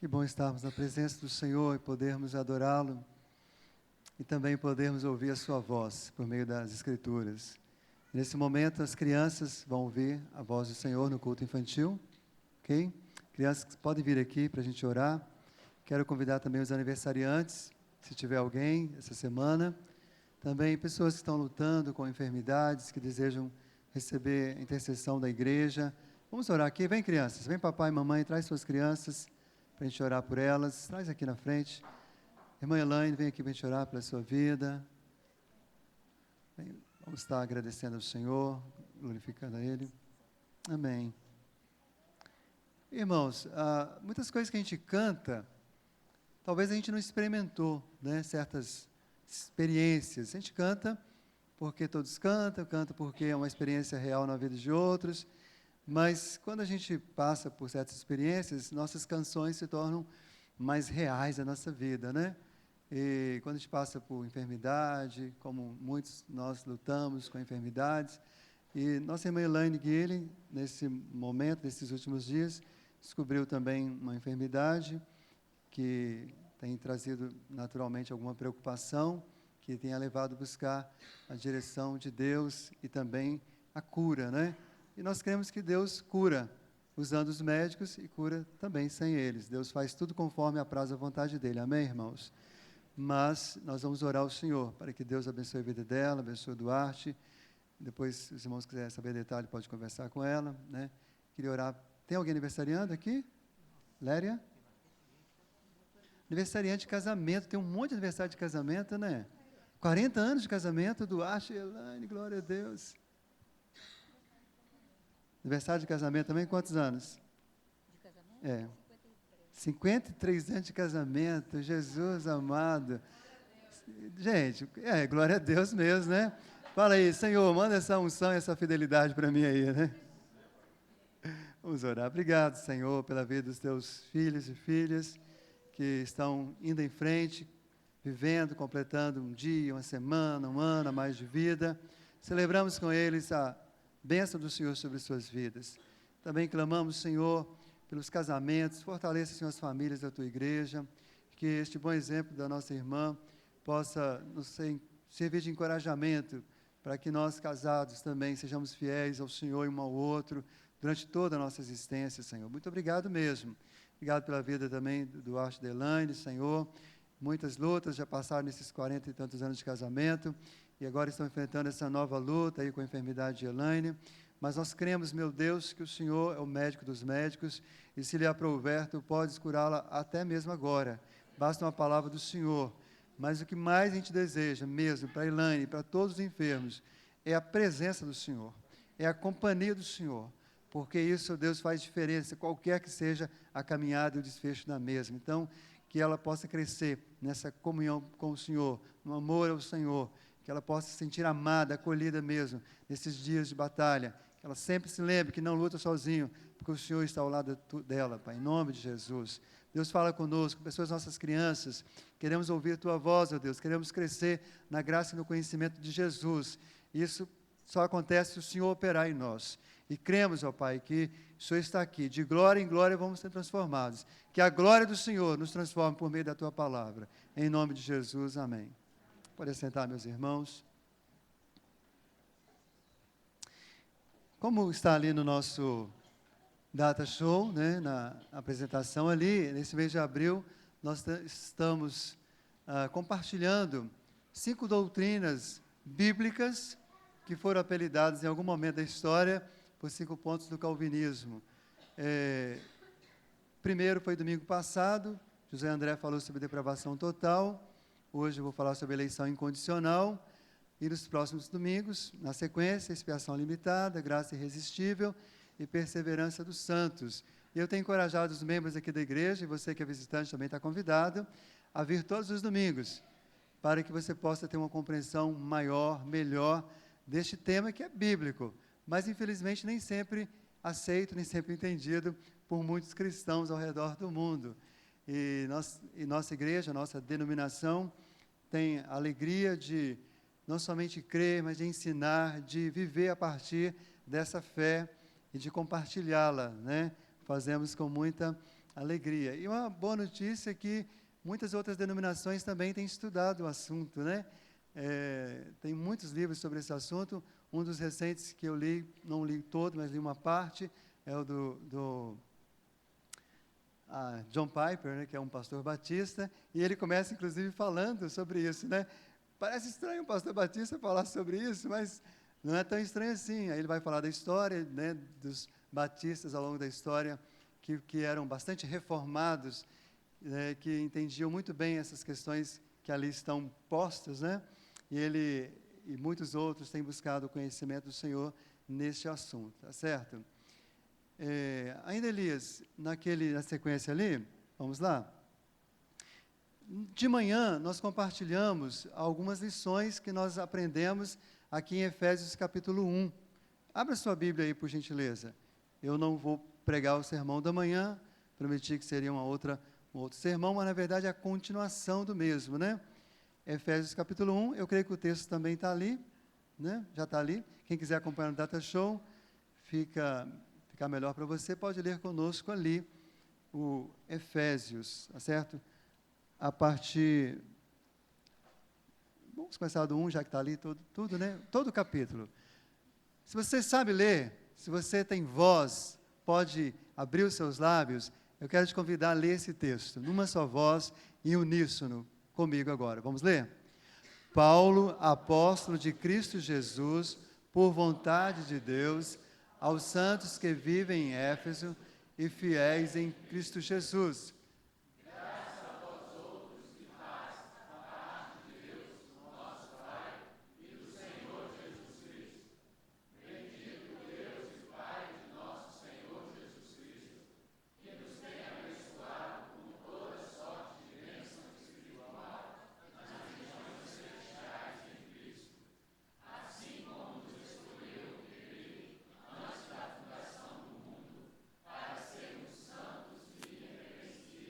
Que bom estarmos na presença do Senhor e podermos adorá-lo e também podermos ouvir a sua voz por meio das Escrituras. Nesse momento, as crianças vão ouvir a voz do Senhor no culto infantil, ok? Crianças podem vir aqui para a gente orar. Quero convidar também os aniversariantes, se tiver alguém essa semana. Também pessoas que estão lutando com enfermidades, que desejam receber a intercessão da igreja. Vamos orar aqui. Vem, crianças. Vem, papai e mamãe, traz suas crianças para a gente orar por elas. Traz aqui na frente. Irmã Elaine, vem aqui para a gente orar pela sua vida. Vamos estar agradecendo ao Senhor, glorificando a Ele. Amém. Irmãos, muitas coisas que a gente canta, talvez a gente não experimentou, né, certas experiências. A gente canta porque todos cantam, canta porque é uma experiência real na vida de outros, mas quando a gente passa por certas experiências, nossas canções se tornam mais reais na nossa vida, né? E quando a gente passa por enfermidade, como muitos nós lutamos com enfermidades, e nossa irmã Elaine Guilherme, nesse momento, nesses últimos dias, descobriu também uma enfermidade que tem trazido naturalmente alguma preocupação, que tem a levado a buscar a direção de Deus e também a cura, né? E nós cremos que Deus cura usando os médicos e cura também sem eles. Deus faz tudo conforme apraz a vontade dele. Amém, irmãos? Mas nós vamos orar ao Senhor para que Deus abençoe a vida dela, abençoe o Duarte. Depois, se os irmãos quiserem saber detalhe, pode conversar com ela, né? Queria orar. Tem alguém aniversariando aqui? Léria? Aniversariante de casamento, tem um monte de aniversário de casamento, né? 40 anos de casamento, Duarte e Elaine, glória a Deus. Aniversário de casamento também, quantos anos? De casamento? É. 53 anos de casamento, Jesus amado. Gente, glória a Deus mesmo, né? Fala aí, Senhor, manda essa unção e essa fidelidade para mim aí, né? Vamos orar. Obrigado, Senhor, pela vida dos teus filhos e filhas que estão indo em frente, vivendo, completando um dia, uma semana, um ano a mais de vida. Celebramos com eles a bênção do Senhor sobre suas vidas. Também clamamos, Senhor, pelos casamentos, fortaleça, Senhor, as famílias da tua igreja, que este bom exemplo da nossa irmã possa nos servir de encorajamento para que nós, casados, também sejamos fiéis ao Senhor e um ao outro durante toda a nossa existência, Senhor. Muito obrigado mesmo. Obrigado pela vida também do Duarte e da Elaine, Senhor. Muitas lutas já passaram nesses 40 e tantos anos de casamento e agora estão enfrentando essa nova luta aí com a enfermidade de Elaine. Mas nós cremos, meu Deus, que o Senhor é o médico dos médicos e se lhe aprouver, tu podes curá-la até mesmo agora. Basta uma palavra do Senhor. Mas o que mais a gente deseja mesmo para Elaine, para todos os enfermos, é a presença do Senhor, é a companhia do Senhor, porque isso, Deus, faz diferença, qualquer que seja a caminhada e o desfecho da mesma. Então, que ela possa crescer nessa comunhão com o Senhor, no amor ao Senhor, que ela possa se sentir amada, acolhida mesmo, nesses dias de batalha, que ela sempre se lembre que não luta sozinho, porque o Senhor está ao lado dela, Pai, em nome de Jesus. Deus fala conosco, pessoas, nossas crianças, queremos ouvir a Tua voz, ó Deus, queremos crescer na graça e no conhecimento de Jesus. Isso só acontece se o Senhor operar em nós. E cremos, ó Pai, que o Senhor está aqui, de glória em glória vamos ser transformados. Que a glória do Senhor nos transforme por meio da Tua palavra. Em nome de Jesus, amém. Pode sentar, meus irmãos. Como está ali no nosso Data Show, né, na apresentação ali, nesse mês de abril, nós estamos compartilhando 5 doutrinas bíblicas que foram apelidadas em algum momento da história por 5 pontos do calvinismo. Primeiro foi domingo passado, José André falou sobre depravação total, hoje eu vou falar sobre eleição incondicional, e nos próximos domingos, na sequência, expiação limitada, graça irresistível e perseverança dos santos. E eu tenho encorajado os membros aqui da igreja, e você que é visitante também está convidado, a vir todos os domingos, para que você possa ter uma compreensão maior, melhor, deste tema que é bíblico, mas infelizmente nem sempre aceito, nem sempre entendido por muitos cristãos ao redor do mundo. E nossa igreja, nossa denominação, tem a alegria de não somente crer, mas de ensinar, de viver a partir dessa fé e de compartilhá-la, né? Fazemos com muita alegria. E uma boa notícia é que muitas outras denominações também têm estudado o assunto, né? Tem muitos livros sobre esse assunto. Um dos recentes que eu li, não li todo, mas li uma parte, é o do John Piper, né, que é um pastor batista, e ele começa, inclusive, falando sobre isso, né? Parece estranho um pastor batista falar sobre isso, mas não é tão estranho assim. Aí ele vai falar da história, né, dos batistas ao longo da história, que eram bastante reformados, que entendiam muito bem essas questões que ali estão postas, né? E ele e muitos outros têm buscado o conhecimento do Senhor neste assunto, tá certo? Ainda, Elias, na sequência ali, vamos lá. De manhã, nós compartilhamos algumas lições que nós aprendemos aqui em Efésios capítulo 1. Abra sua Bíblia aí, por gentileza. Eu não vou pregar o sermão da manhã, prometi que seria um outro sermão, mas na verdade é a continuação do mesmo, né? Efésios capítulo 1, eu creio que o texto também está ali, né? Já está ali. Quem quiser acompanhar no Data Show, fica melhor para você, pode ler conosco ali o Efésios, tá certo? A partir... Vamos começar do 1, já que está ali tudo, né? Todo o capítulo. Se você sabe ler, se você tem voz, pode abrir os seus lábios, eu quero te convidar a ler esse texto, numa só voz, em uníssono, comigo agora. Vamos ler? Paulo, apóstolo de Cristo Jesus, por vontade de Deus, aos santos que vivem em Éfeso e fiéis em Cristo Jesus. Graças a vós outros que faz a parte de Deus, nosso Pai, e do Senhor Jesus Cristo. Bendito Deus e Pai de nosso Senhor Jesus Cristo, que nos tem abençoado com toda sorte de bênção espiritual nas regiões celestiais em Cristo, assim como nos escolheu nele antes da fundação do mundo, para sermos santos e irrepreensíveis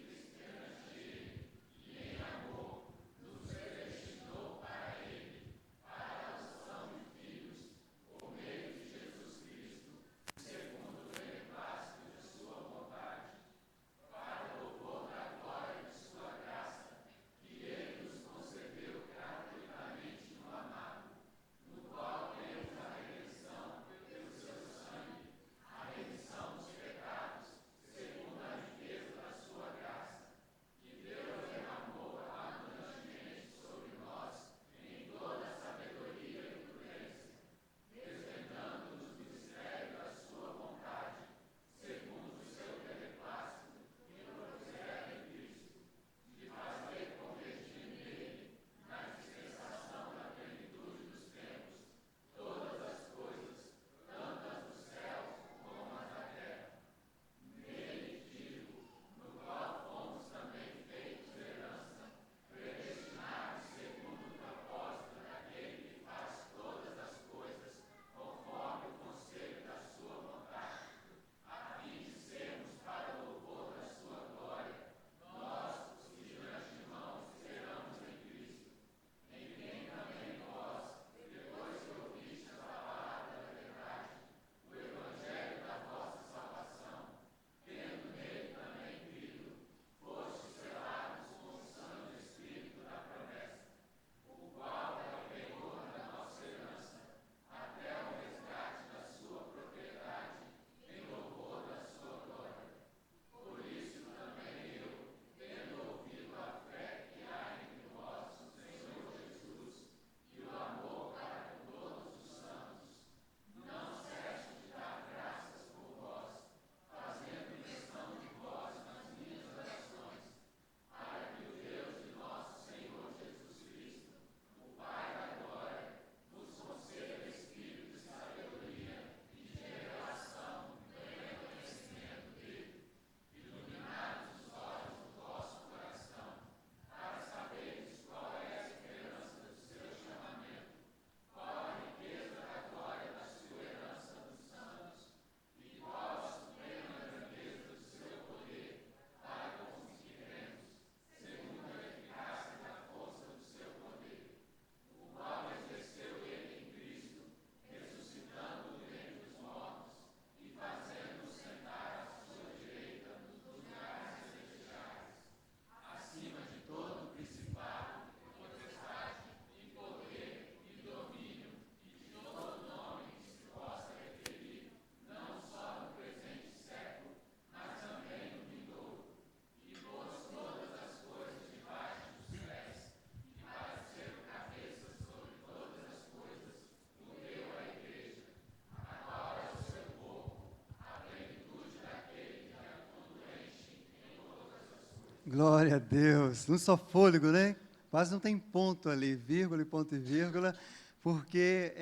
Glória a Deus. Um só fôlego, né? Quase não tem ponto ali, vírgula e ponto e vírgula, porque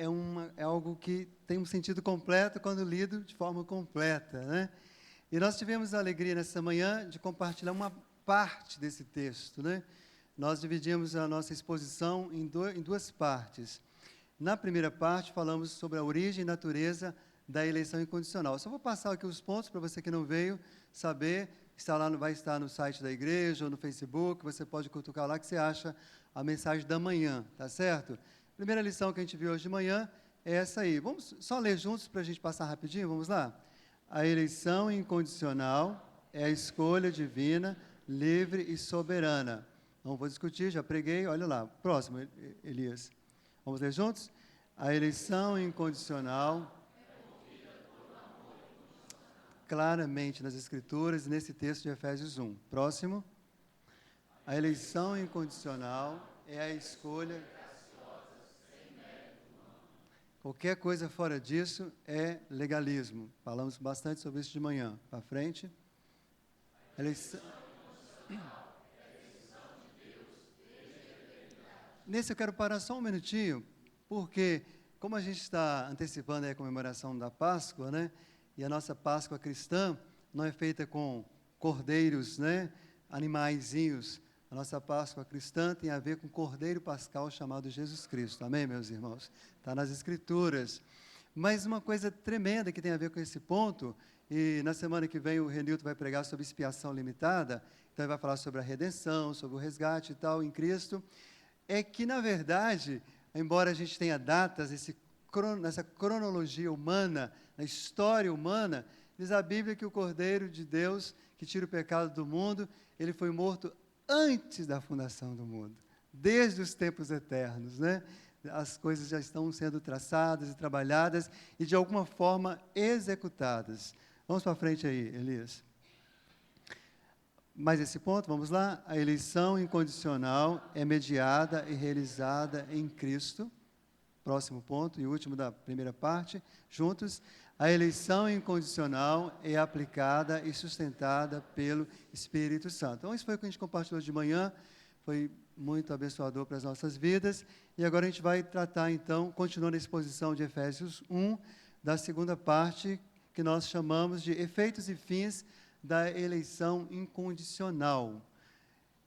é algo que tem um sentido completo quando lido de forma completa, né? E nós tivemos a alegria nessa manhã de compartilhar uma parte desse texto, né? Nós dividimos a nossa exposição em duas partes. Na primeira parte, falamos sobre a origem e natureza da eleição incondicional. Só vou passar aqui os pontos para você que não veio saber. Vai estar no site da igreja ou no Facebook, você pode cutucar lá que você acha a mensagem da manhã, tá certo? Primeira lição que a gente viu hoje de manhã é essa aí. Vamos só ler juntos para a gente passar rapidinho, vamos lá? A eleição incondicional é a escolha divina, livre e soberana. Não vou discutir, já preguei, olha lá. Próximo, Elias. Vamos ler juntos? A eleição incondicional claramente nas Escrituras, nesse texto de Efésios 1. Próximo. A eleição incondicional é a escolha. Qualquer coisa fora disso é legalismo. Falamos bastante sobre isso de manhã. Para frente. Eleição. Nesse eu quero parar só um minutinho, porque como a gente está antecipando a comemoração da Páscoa, né? E a nossa Páscoa cristã não é feita com cordeiros, né, animaizinhos. A nossa Páscoa cristã tem a ver com o cordeiro pascal chamado Jesus Cristo. Amém, meus irmãos? Está nas Escrituras. Mas uma coisa tremenda que tem a ver com esse ponto, e na semana que vem o Renilton vai pregar sobre expiação limitada, então ele vai falar sobre a redenção, sobre o resgate e tal em Cristo, é que, na verdade, embora a gente tenha datas, nessa cronologia humana, na história humana, diz a Bíblia que o Cordeiro de Deus, que tira o pecado do mundo, ele foi morto antes da fundação do mundo, desde os tempos eternos, né? As coisas já estão sendo traçadas e trabalhadas e, de alguma forma, executadas. Vamos para frente aí, Elias. Mais esse ponto, vamos lá? A eleição incondicional é mediada e realizada em Cristo. Próximo ponto e último da primeira parte, juntos. A eleição incondicional é aplicada e sustentada pelo Espírito Santo. Então, isso foi o que a gente compartilhou de manhã, foi muito abençoador para as nossas vidas. E agora a gente vai tratar, então, continuando a exposição de Efésios 1, da segunda parte, que nós chamamos de efeitos e fins da eleição incondicional.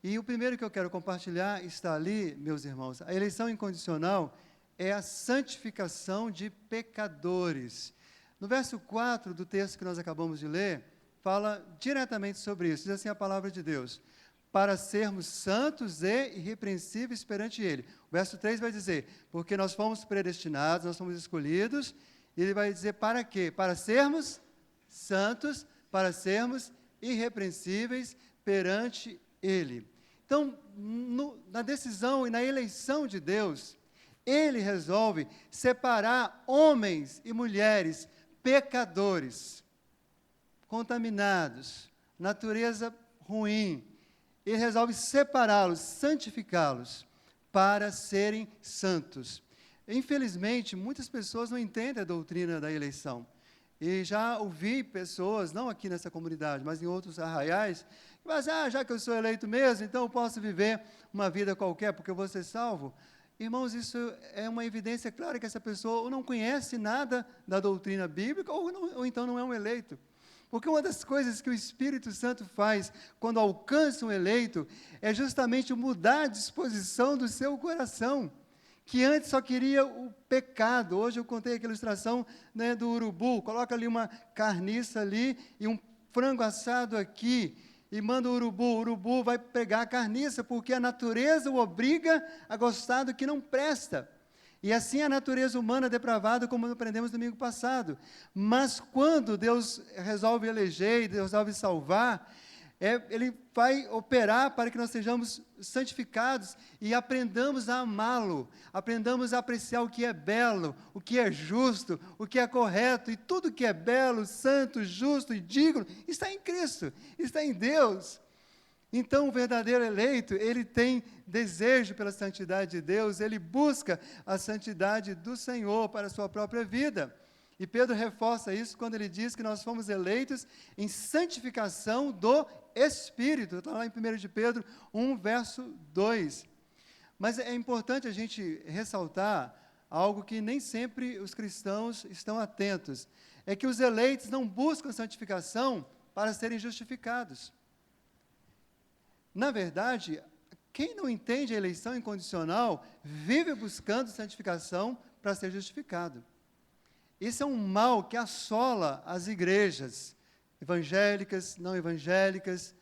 E o primeiro que eu quero compartilhar está ali, meus irmãos. A eleição incondicional é a santificação de pecadores. No verso 4 do texto que nós acabamos de ler, fala diretamente sobre isso. Diz assim a palavra de Deus: para sermos santos e irrepreensíveis perante Ele. O verso 3 vai dizer, porque nós fomos predestinados, nós fomos escolhidos, e ele vai dizer para quê? Para sermos santos, para sermos irrepreensíveis perante Ele. Então, na decisão e na eleição de Deus, Ele resolve separar homens e mulheres pecadores, contaminados, natureza ruim. Ele resolve separá-los, santificá-los, para serem santos. Infelizmente, muitas pessoas não entendem a doutrina da eleição. E já ouvi pessoas, não aqui nessa comunidade, mas em outros arraiais, que falam, já que eu sou eleito mesmo, então eu posso viver uma vida qualquer, porque eu vou ser salvo. Irmãos, isso é uma evidência clara que essa pessoa ou não conhece nada da doutrina bíblica, ou então não é um eleito. Porque uma das coisas que o Espírito Santo faz quando alcança um eleito é justamente mudar a disposição do seu coração, que antes só queria o pecado. Hoje eu contei aquela ilustração, né, do urubu, coloca ali uma carniça ali e um frango assado aqui, e manda o urubu vai pegar a carniça, porque a natureza o obriga a gostar do que não presta. E assim a natureza humana depravada, como aprendemos domingo passado. Mas quando Deus resolve eleger, Deus resolve salvar, Ele vai operar para que nós sejamos santificados e aprendamos a amá-lo, aprendamos a apreciar o que é belo, o que é justo, o que é correto, e tudo que é belo, santo, justo e digno está em Cristo, está em Deus. Então, o verdadeiro eleito, ele tem desejo pela santidade de Deus, ele busca a santidade do Senhor para a sua própria vida. E Pedro reforça isso quando ele diz que nós fomos eleitos em santificação do Espírito. Está lá em 1 de Pedro 1, verso 2. Mas é importante a gente ressaltar algo que nem sempre os cristãos estão atentos. É que os eleitos não buscam santificação para serem justificados. Na verdade, quem não entende a eleição incondicional vive buscando santificação para ser justificado. Isso é um mal que assola as igrejas, evangélicas, não evangélicas.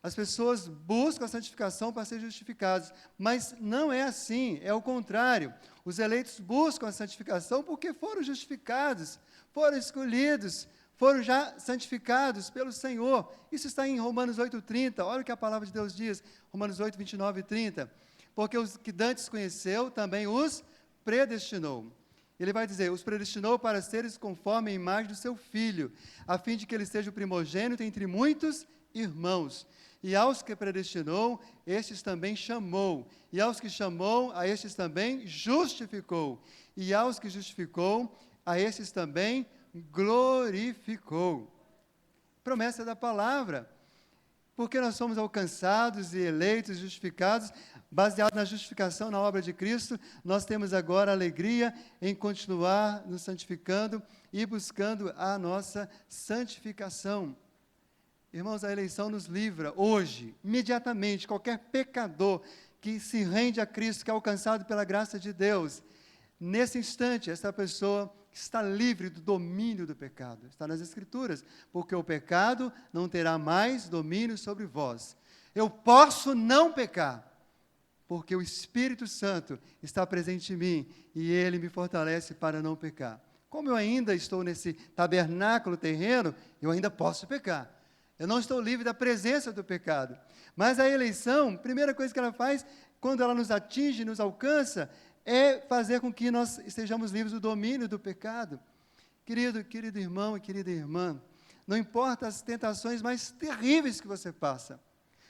As pessoas buscam a santificação para ser justificados, mas não é assim, é o contrário. Os eleitos buscam a santificação porque foram justificados, foram escolhidos, foram já santificados pelo Senhor. Isso está em Romanos 8,30, olha o que a palavra de Deus diz, Romanos 8, 29 e 30. Porque os que dantes conheceu, também os predestinou. Ele vai dizer, os predestinou para seres conforme a imagem do seu Filho, a fim de que ele seja o primogênito entre muitos irmãos. E aos que predestinou, estes também chamou. E aos que chamou, a estes também justificou. E aos que justificou, a estes também glorificou. Promessa da palavra. Porque nós somos alcançados e eleitos, justificados, baseado na justificação na obra de Cristo, nós temos agora alegria em continuar nos santificando e buscando a nossa santificação. Irmãos, a eleição nos livra hoje, imediatamente, qualquer pecador que se rende a Cristo, que é alcançado pela graça de Deus. Nesse instante, essa pessoa está livre do domínio do pecado. Está nas Escrituras, porque o pecado não terá mais domínio sobre vós. Eu posso não pecar, porque o Espírito Santo está presente em mim e ele me fortalece para não pecar. Como eu ainda estou nesse tabernáculo terreno, eu ainda posso pecar. Eu não estou livre da presença do pecado. Mas a eleição, primeira coisa que ela faz, quando ela nos atinge, nos alcança, é fazer com que nós estejamos livres do domínio do pecado. Querido irmão e querida irmã, não importa as tentações mais terríveis que você passa,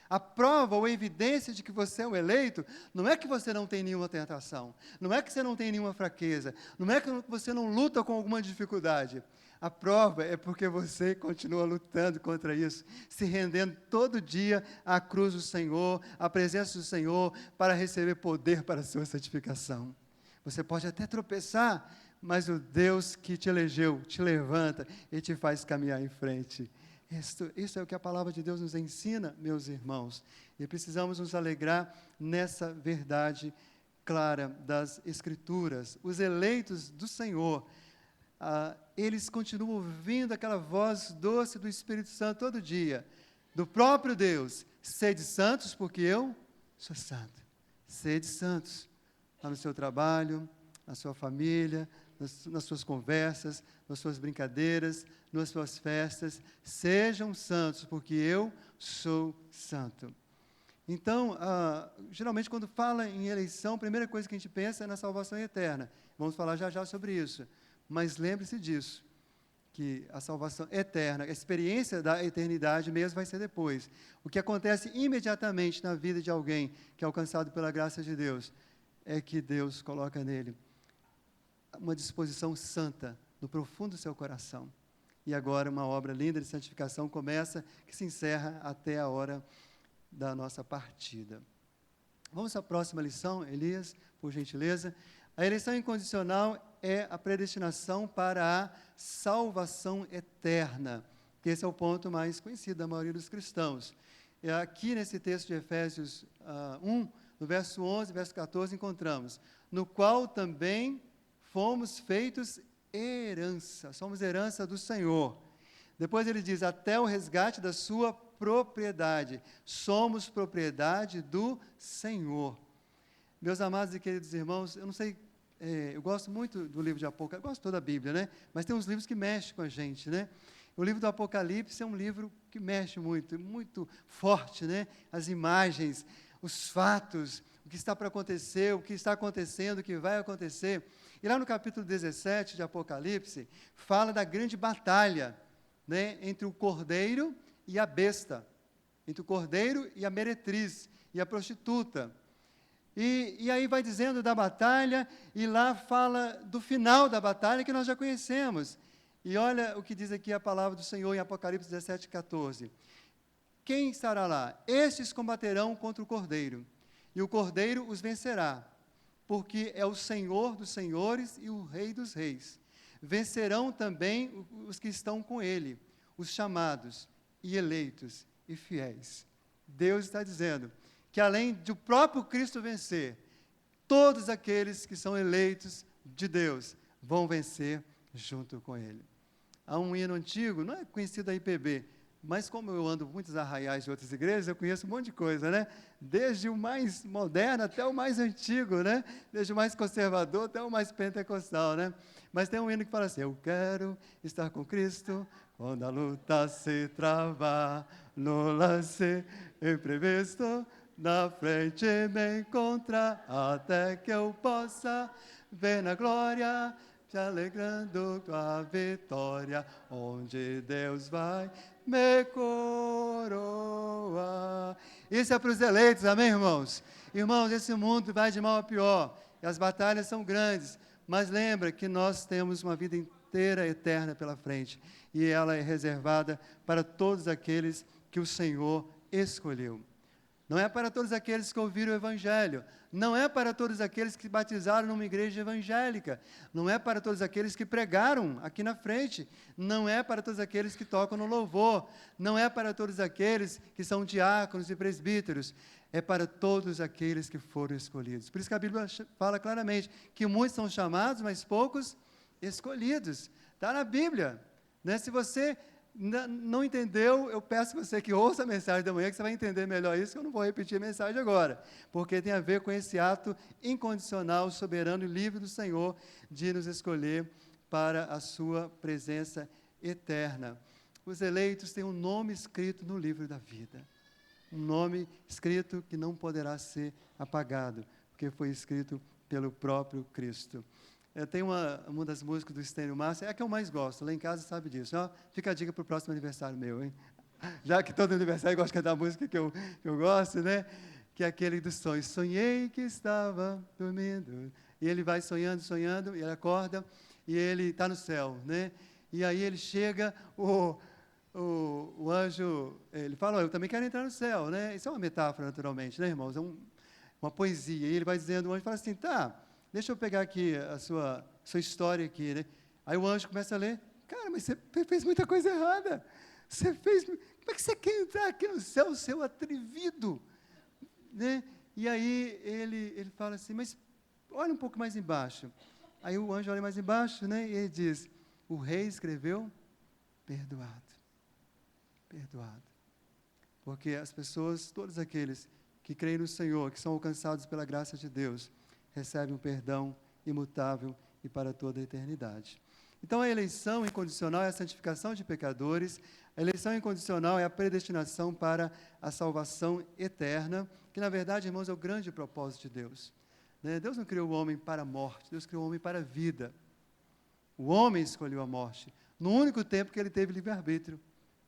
a prova ou a evidência de que você é um eleito, não é que você não tem nenhuma tentação, não é que você não tem nenhuma fraqueza, não é que você não luta com alguma dificuldade. A prova é porque você continua lutando contra isso, se rendendo todo dia à cruz do Senhor, à presença do Senhor, para receber poder para a sua santificação. Você pode até tropeçar, mas o Deus que te elegeu, te levanta e te faz caminhar em frente. Isso é o que a palavra de Deus nos ensina, meus irmãos. E precisamos nos alegrar nessa verdade clara das Escrituras. Os eleitos do Senhor, eles continuam ouvindo aquela voz doce do Espírito Santo todo dia, do próprio Deus. Sede santos, porque eu sou santo. Sede santos, lá no seu trabalho, na sua família, nas suas conversas, nas suas brincadeiras, nas suas festas. Sejam santos, porque eu sou santo. Então, geralmente, quando fala em eleição, a primeira coisa que a gente pensa é na salvação eterna. Vamos falar já já sobre isso. Mas lembre-se disso, que a salvação eterna, a experiência da eternidade mesmo vai ser depois. O que acontece imediatamente na vida de alguém que é alcançado pela graça de Deus, é que Deus coloca nele uma disposição santa no profundo do seu coração. E agora uma obra linda de santificação começa, que se encerra até a hora da nossa partida. Vamos à próxima lição, Elias, por gentileza. A eleição incondicional é a predestinação para a salvação eterna. Esse é o ponto mais conhecido da maioria dos cristãos. Aqui nesse texto de Efésios 1, no verso 11, verso 14, encontramos, no qual também fomos feitos herança, somos herança do Senhor. Depois ele diz, até o resgate da sua propriedade. Somos propriedade do Senhor. Meus amados e queridos irmãos, eu não sei, eu gosto muito do livro de Apocalipse, gosto toda a Bíblia, né? Mas tem uns livros que mexem com a gente, né? O livro do Apocalipse é um livro que mexe muito, muito forte, né? As imagens, os fatos, o que está para acontecer, o que está acontecendo, o que vai acontecer. E lá no capítulo 17 de Apocalipse, fala da grande batalha, né, entre o cordeiro e a besta, entre o cordeiro e a meretriz, e a prostituta. E aí vai dizendo da batalha, e lá fala do final da batalha, que nós já conhecemos. E olha o que diz aqui a palavra do Senhor em Apocalipse 17, 14. quem estará lá? Estes combaterão contra o Cordeiro, e o Cordeiro os vencerá, porque é o Senhor dos senhores e o Rei dos reis. Vencerão também os que estão com ele, os chamados e eleitos e fiéis. Deus está dizendo que além do próprio Cristo vencer, todos aqueles que são eleitos de Deus vão vencer junto com ele. Há um hino antigo, não é conhecido da IPB, mas como eu ando muitos arraiais de outras igrejas, eu conheço um monte de coisa, né? Desde o mais moderno até o mais antigo, né? Desde o mais conservador até o mais pentecostal, né? Mas tem um hino que fala assim: eu quero estar com Cristo quando a luta se travar, no lance imprevisto, na frente me encontrar, até que eu possa ver na glória, se alegrando com a vitória, onde Deus vai me coroar. Isso é para os eleitos, amém, irmãos? Irmãos, esse mundo vai de mal a pior, e as batalhas são grandes, mas lembra que nós temos uma vida inteira eterna pela frente, e ela é reservada para todos aqueles que o Senhor escolheu. Não é para todos aqueles que ouviram o Evangelho, não é para todos aqueles que batizaram numa igreja evangélica, não é para todos aqueles que pregaram aqui na frente, não é para todos aqueles que tocam no louvor, não é para todos aqueles que são diáconos e presbíteros, é para todos aqueles que foram escolhidos. Por isso que a Bíblia fala claramente que muitos são chamados, mas poucos escolhidos. Está na Bíblia, né? Se você não entendeu, eu peço que você que ouça a mensagem da manhã, que você vai entender melhor isso, que eu não vou repetir a mensagem agora, porque tem a ver com esse ato incondicional, soberano e livre do Senhor, de nos escolher para a sua presença eterna. Os eleitos têm um nome escrito no livro da vida, um nome escrito que não poderá ser apagado, porque foi escrito pelo próprio Cristo. Tem uma das músicas do Estênio Márcio, é a que eu mais gosto, lá em casa sabe disso. Ó, fica a dica para o próximo aniversário meu, hein? Já que todo aniversário gosta de cantar a música que eu gosto, né? Que é aquele dos sonhos. Sonhei que estava dormindo. E ele vai sonhando, sonhando, e ele acorda, e ele está no céu, né? E aí ele chega, o anjo, ele fala, eu também quero entrar no céu, né? Isso é uma metáfora, naturalmente, né, irmãos? É uma poesia. E ele vai dizendo, o anjo fala assim, tá, deixa eu pegar aqui a sua história aqui, né? Aí o anjo começa a ler, cara, mas você fez muita coisa errada. Como é que você quer entrar aqui no céu, seu atrevido? Né? E aí ele fala assim, mas olha um pouco mais embaixo. Aí o anjo olha mais embaixo, né? E ele diz, o rei escreveu, perdoado. Perdoado. Porque as pessoas, todos aqueles que creem no Senhor, que são alcançados pela graça de Deus, recebem um perdão imutável e para toda a eternidade. Então, a eleição incondicional é a santificação de pecadores, a eleição incondicional é a predestinação para a salvação eterna, que, na verdade, irmãos, é o grande propósito de Deus. Né? Deus não criou o homem para a morte, Deus criou o homem para a vida. O homem escolheu a morte, no único tempo que ele teve livre-arbítrio,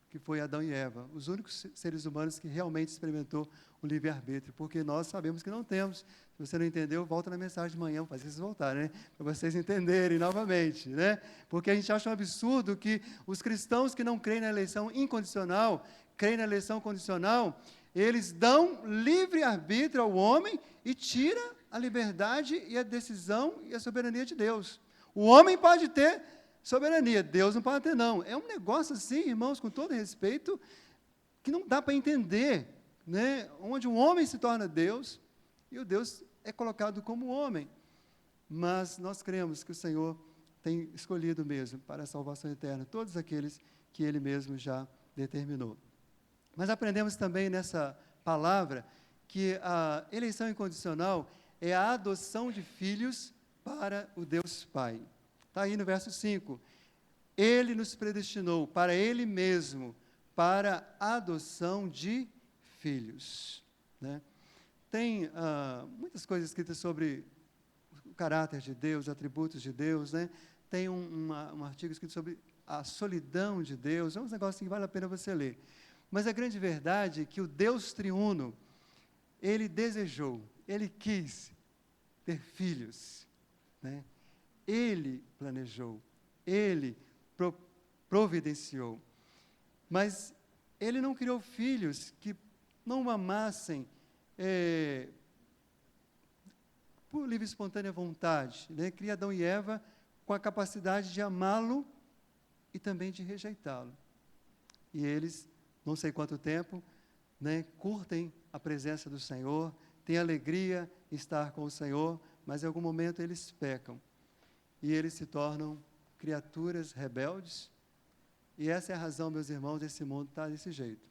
que foi Adão e Eva, os únicos seres humanos que realmente experimentou o livre-arbítrio, porque nós sabemos que não temos. Se você não entendeu, volta na mensagem de manhã, vou fazer vocês voltarem, né? Para vocês entenderem novamente, né? Porque a gente acha um absurdo que os cristãos que não creem na eleição incondicional, creem na eleição condicional, eles dão livre-arbítrio ao homem e tiram a liberdade e a decisão e a soberania de Deus. O homem pode ter soberania, Deus não pode ter, não. É um negócio assim, irmãos, com todo respeito, que não dá para entender, né? Onde um homem se torna Deus e o Deus é colocado como homem. Mas nós cremos que o Senhor tem escolhido mesmo para a salvação eterna todos aqueles que Ele mesmo já determinou. Mas aprendemos também nessa palavra que a eleição incondicional é a adoção de filhos para o Deus Pai. Está aí no verso 5. Ele nos predestinou para Ele mesmo, para a adoção de filhos. Né? Tem muitas coisas escritas sobre o caráter de Deus, atributos de Deus. Né? Tem um artigo escrito sobre a solidão de Deus. É um negócio que vale a pena você ler. Mas a grande verdade é que o Deus triuno, Ele desejou, Ele quis ter filhos. Né? Ele planejou, Ele providenciou. Mas Ele não criou filhos que não amassem por livre e espontânea vontade, né? Cria Adão e Eva com a capacidade de amá-lo e também de rejeitá-lo. E eles, não sei quanto tempo, né, curtem a presença do Senhor, têm alegria em estar com o Senhor, mas em algum momento eles pecam. E eles se tornam criaturas rebeldes. E essa é a razão, meus irmãos, desse mundo estar desse jeito,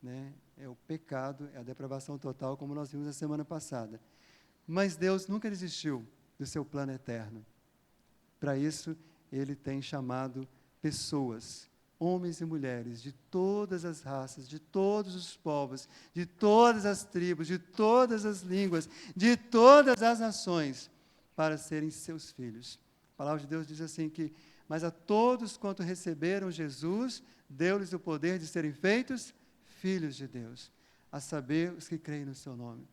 né? É o pecado, é a depravação total, como nós vimos na semana passada. Mas Deus nunca desistiu do seu plano eterno. Para isso, Ele tem chamado pessoas, homens e mulheres, de todas as raças, de todos os povos, de todas as tribos, de todas as línguas, de todas as nações, para serem seus filhos. A palavra de Deus diz assim que, mas a todos quanto receberam Jesus, deu-lhes o poder de serem feitos filhos de Deus, a saber, os que creem no seu nome.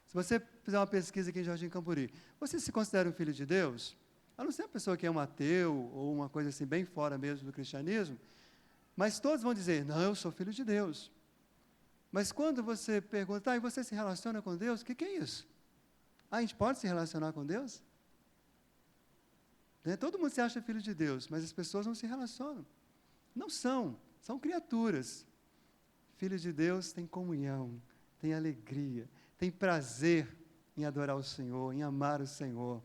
Se você fizer uma pesquisa aqui em Jardim Camburi, você se considera um filho de Deus? A não ser uma pessoa que é um ateu, ou uma coisa assim, bem fora mesmo do cristianismo, mas todos vão dizer, não, eu sou filho de Deus. Mas quando você pergunta, e você se relaciona com Deus? O que é isso? A gente pode se relacionar com Deus? Né? Todo mundo se acha filho de Deus, mas as pessoas não se relacionam. Não são criaturas. Filhos de Deus têm comunhão, têm alegria, têm prazer em adorar o Senhor, em amar o Senhor.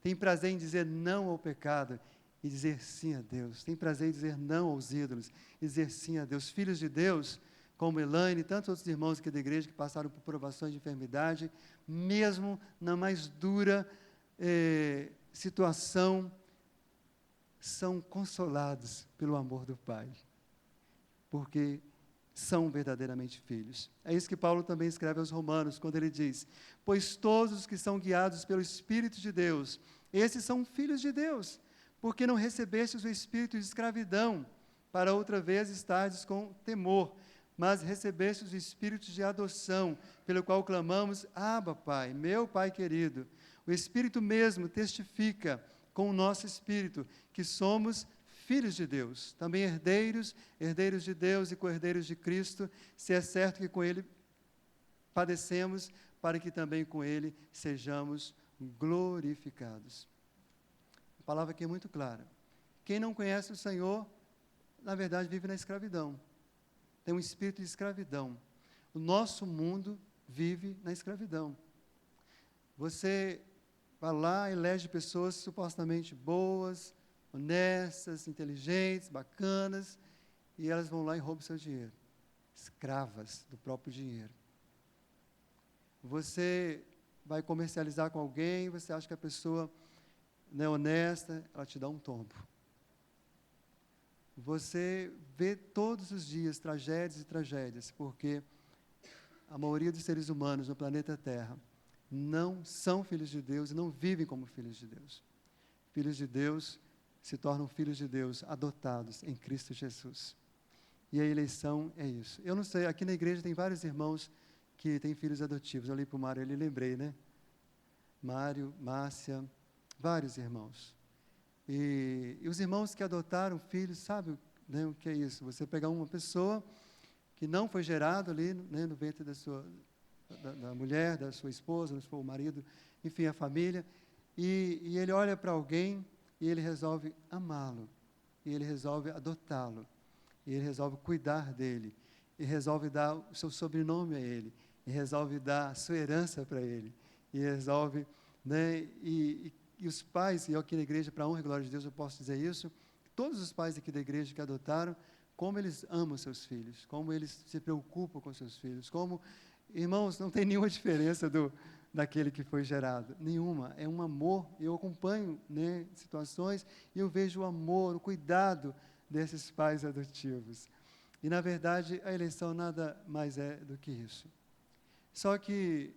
Tem prazer em dizer não ao pecado e dizer sim a Deus. Tem prazer em dizer não aos ídolos e dizer sim a Deus. Filhos de Deus, como Elaine e tantos outros irmãos aqui da igreja que passaram por provações de enfermidade, mesmo na mais dura situação, são consolados pelo amor do Pai, porque são verdadeiramente filhos. É isso que Paulo também escreve aos Romanos, quando ele diz, pois todos os que são guiados pelo Espírito de Deus, esses são filhos de Deus, porque não recebestes o espírito de escravidão, para outra vez estardes com temor, mas recebestes o espírito de adoção, pelo qual clamamos, Abba, Pai, meu Pai querido. O Espírito mesmo testifica com o nosso espírito que somos filhos de Deus, também herdeiros de Deus e co-herdeiros de Cristo, se é certo que com Ele padecemos, para que também com Ele sejamos glorificados. A palavra aqui é muito clara. Quem não conhece o Senhor, na verdade, vive na escravidão. Tem um espírito de escravidão. O nosso mundo vive na escravidão. Você vai lá e elege pessoas supostamente boas, honestas, inteligentes, bacanas, e elas vão lá e roubam seu dinheiro. Escravas do próprio dinheiro. Você vai comercializar com alguém, você acha que a pessoa não é honesta, ela te dá um tombo. Você vê todos os dias tragédias e tragédias, porque a maioria dos seres humanos no planeta Terra não são filhos de Deus e não vivem como filhos de Deus. Filhos de Deus se tornam filhos de Deus adotados em Cristo Jesus. E a eleição é isso. Eu não sei, aqui na igreja tem vários irmãos que têm filhos adotivos. Eu olhei para o Mário, ele lembrei, né? Mário, Márcia, vários irmãos. E os irmãos que adotaram filhos, sabe, né, o que é isso? Você pegar uma pessoa que não foi gerado ali, né, no ventre da mulher, da sua esposa, se for o marido, enfim, a família, e ele olha para alguém e ele resolve amá-lo, e ele resolve adotá-lo, e ele resolve cuidar dele, e resolve dar o seu sobrenome a ele, e resolve dar a sua herança para ele, e resolve, né, e os pais, e eu aqui na igreja, para a honra e glória de Deus, eu posso dizer isso, todos os pais aqui da igreja que adotaram, como eles amam seus filhos, como eles se preocupam com seus filhos, como, irmãos, não tem nenhuma diferença daquele que foi gerado, nenhuma, é um amor. Eu acompanho, né, situações e eu vejo o amor, o cuidado desses pais adotivos. E, na verdade, a eleição nada mais é do que isso. Só que,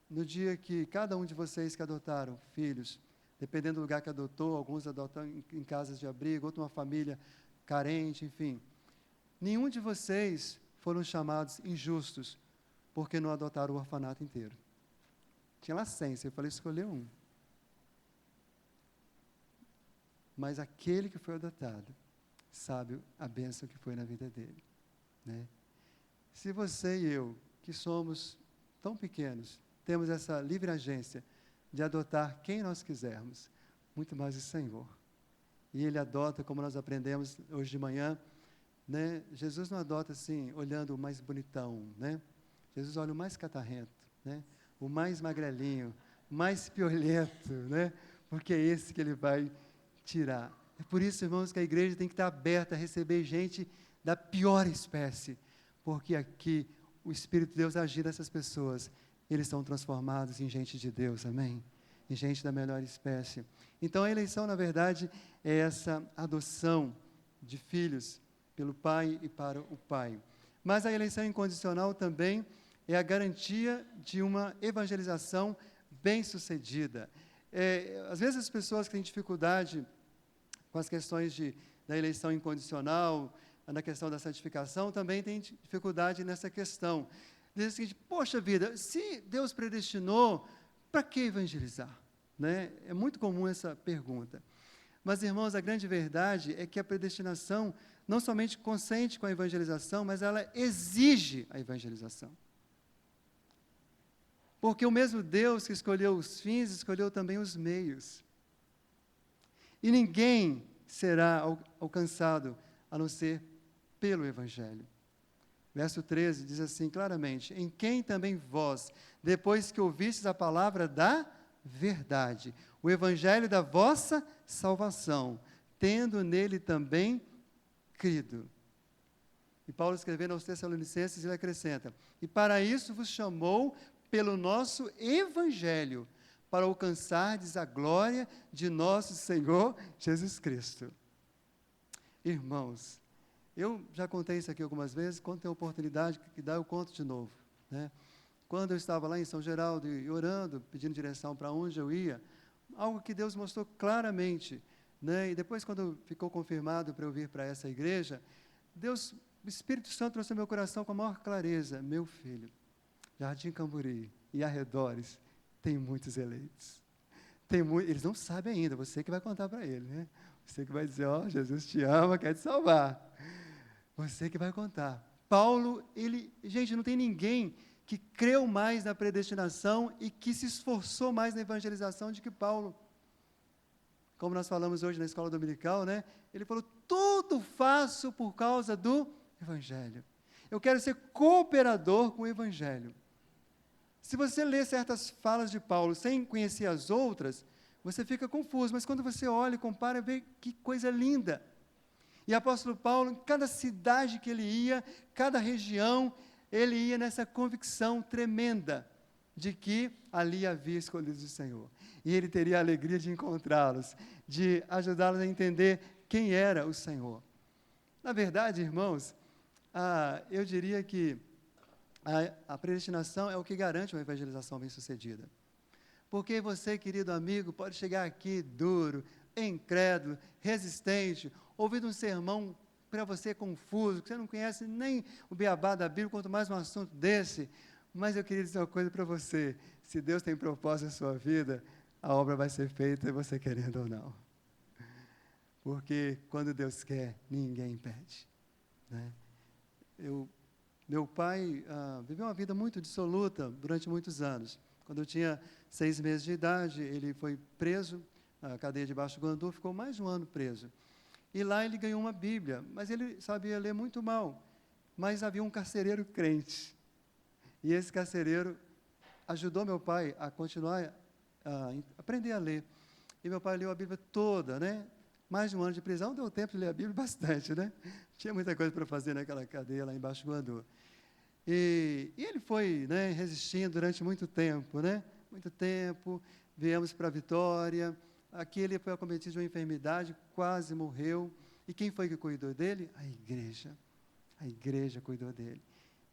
no dia que cada um de vocês que adotaram filhos, dependendo do lugar que adotou, alguns adotam em casas de abrigo, outros uma família carente, enfim, nenhum de vocês foram chamados injustos porque não adotaram o orfanato inteiro. Tinha lá 100, eu falei, escolher um. Mas aquele que foi adotado sabe a bênção que foi na vida dele, né? Se você e eu, que somos tão pequenos, temos essa livre agência de adotar quem nós quisermos, muito mais o Senhor. E Ele adota, como nós aprendemos hoje de manhã, né? Jesus não adota assim, olhando o mais bonitão, né? Jesus olha o mais catarrento, né? O mais magrelinho, o mais piolento, né? Porque é esse que Ele vai tirar. É por isso, irmãos, que a igreja tem que estar aberta a receber gente da pior espécie, porque aqui o Espírito de Deus agir nessas pessoas, eles são transformados em gente de Deus, amém? Em gente da melhor espécie. Então, a eleição, na verdade, é essa adoção de filhos pelo pai e para o pai. Mas a eleição incondicional também é a garantia de uma evangelização bem-sucedida. Às vezes as pessoas que têm dificuldade com as questões da eleição incondicional, na questão da santificação, também têm dificuldade nessa questão. Diz o seguinte: poxa vida, se Deus predestinou, para que evangelizar? Né? É muito comum essa pergunta. Mas, irmãos, a grande verdade é que a predestinação não somente consente com a evangelização, mas ela exige a evangelização. Porque o mesmo Deus que escolheu os fins, escolheu também os meios. E ninguém será alcançado a não ser pelo Evangelho. Verso 13 diz assim claramente: em quem também vós, depois que ouvistes a palavra da verdade, o Evangelho da vossa salvação, tendo nele também crido. E Paulo, escrevendo aos Tessalonicenses, ele acrescenta: e para isso vos chamou pelo nosso Evangelho, para alcançardes a glória de nosso Senhor Jesus Cristo. Irmãos, eu já contei isso aqui algumas vezes, quando tem oportunidade que dá, eu conto de novo, né? Quando eu estava lá em São Geraldo, orando, pedindo direção para onde eu ia, algo que Deus mostrou claramente, né? E depois, quando ficou confirmado para eu vir para essa igreja, Deus, o Espírito Santo trouxe ao meu coração com a maior clareza: meu filho, Jardim Camburi e arredores tem muitos eleitos. Eles não sabem ainda, você que vai contar para ele, né? Você que vai dizer: ó, Jesus te ama, quer te salvar. Você que vai contar. Paulo, gente, não tem ninguém que creu mais na predestinação e que se esforçou mais na evangelização do que Paulo. Como nós falamos hoje na escola dominical, né? Ele falou: tudo faço por causa do Evangelho. Eu quero ser cooperador com o Evangelho. Se você lê certas falas de Paulo sem conhecer as outras, você fica confuso, mas quando você olha e compara, vê que coisa linda. E o apóstolo Paulo, em cada cidade que ele ia, cada região, ele ia nessa convicção tremenda de que ali havia escolhidos o Senhor. E ele teria a alegria de encontrá-los, de ajudá-los a entender quem era o Senhor. Na verdade, irmãos, eu diria que a predestinação é o que garante uma evangelização bem-sucedida. Porque você, querido amigo, pode chegar aqui duro, incrédulo, resistente, ouvindo um sermão para você confuso, que você não conhece nem o beabá da Bíblia, quanto mais um assunto desse. Mas eu queria dizer uma coisa para você: se Deus tem propósito na sua vida, a obra vai ser feita, você querendo ou não. Porque quando Deus quer, ninguém impede, né? Meu pai viveu uma vida muito dissoluta durante muitos anos. Quando eu tinha 6 meses de idade, ele foi preso na cadeia de Baixo Guandu, ficou mais de um ano preso. E lá ele ganhou uma Bíblia, mas ele sabia ler muito mal. Mas havia um carcereiro crente. E esse carcereiro ajudou meu pai a continuar a aprender a ler. E meu pai leu a Bíblia toda, né? Mais de um ano de prisão, deu tempo de ler a Bíblia bastante, né? Tinha muita coisa para fazer naquela cadeia lá em Baixo Guandu. E ele foi, né, resistindo durante muito tempo, né? Muito tempo. Viemos para Vitória. Aqui ele foi acometido de uma enfermidade, quase morreu. E quem foi que cuidou dele? A igreja. A igreja cuidou dele.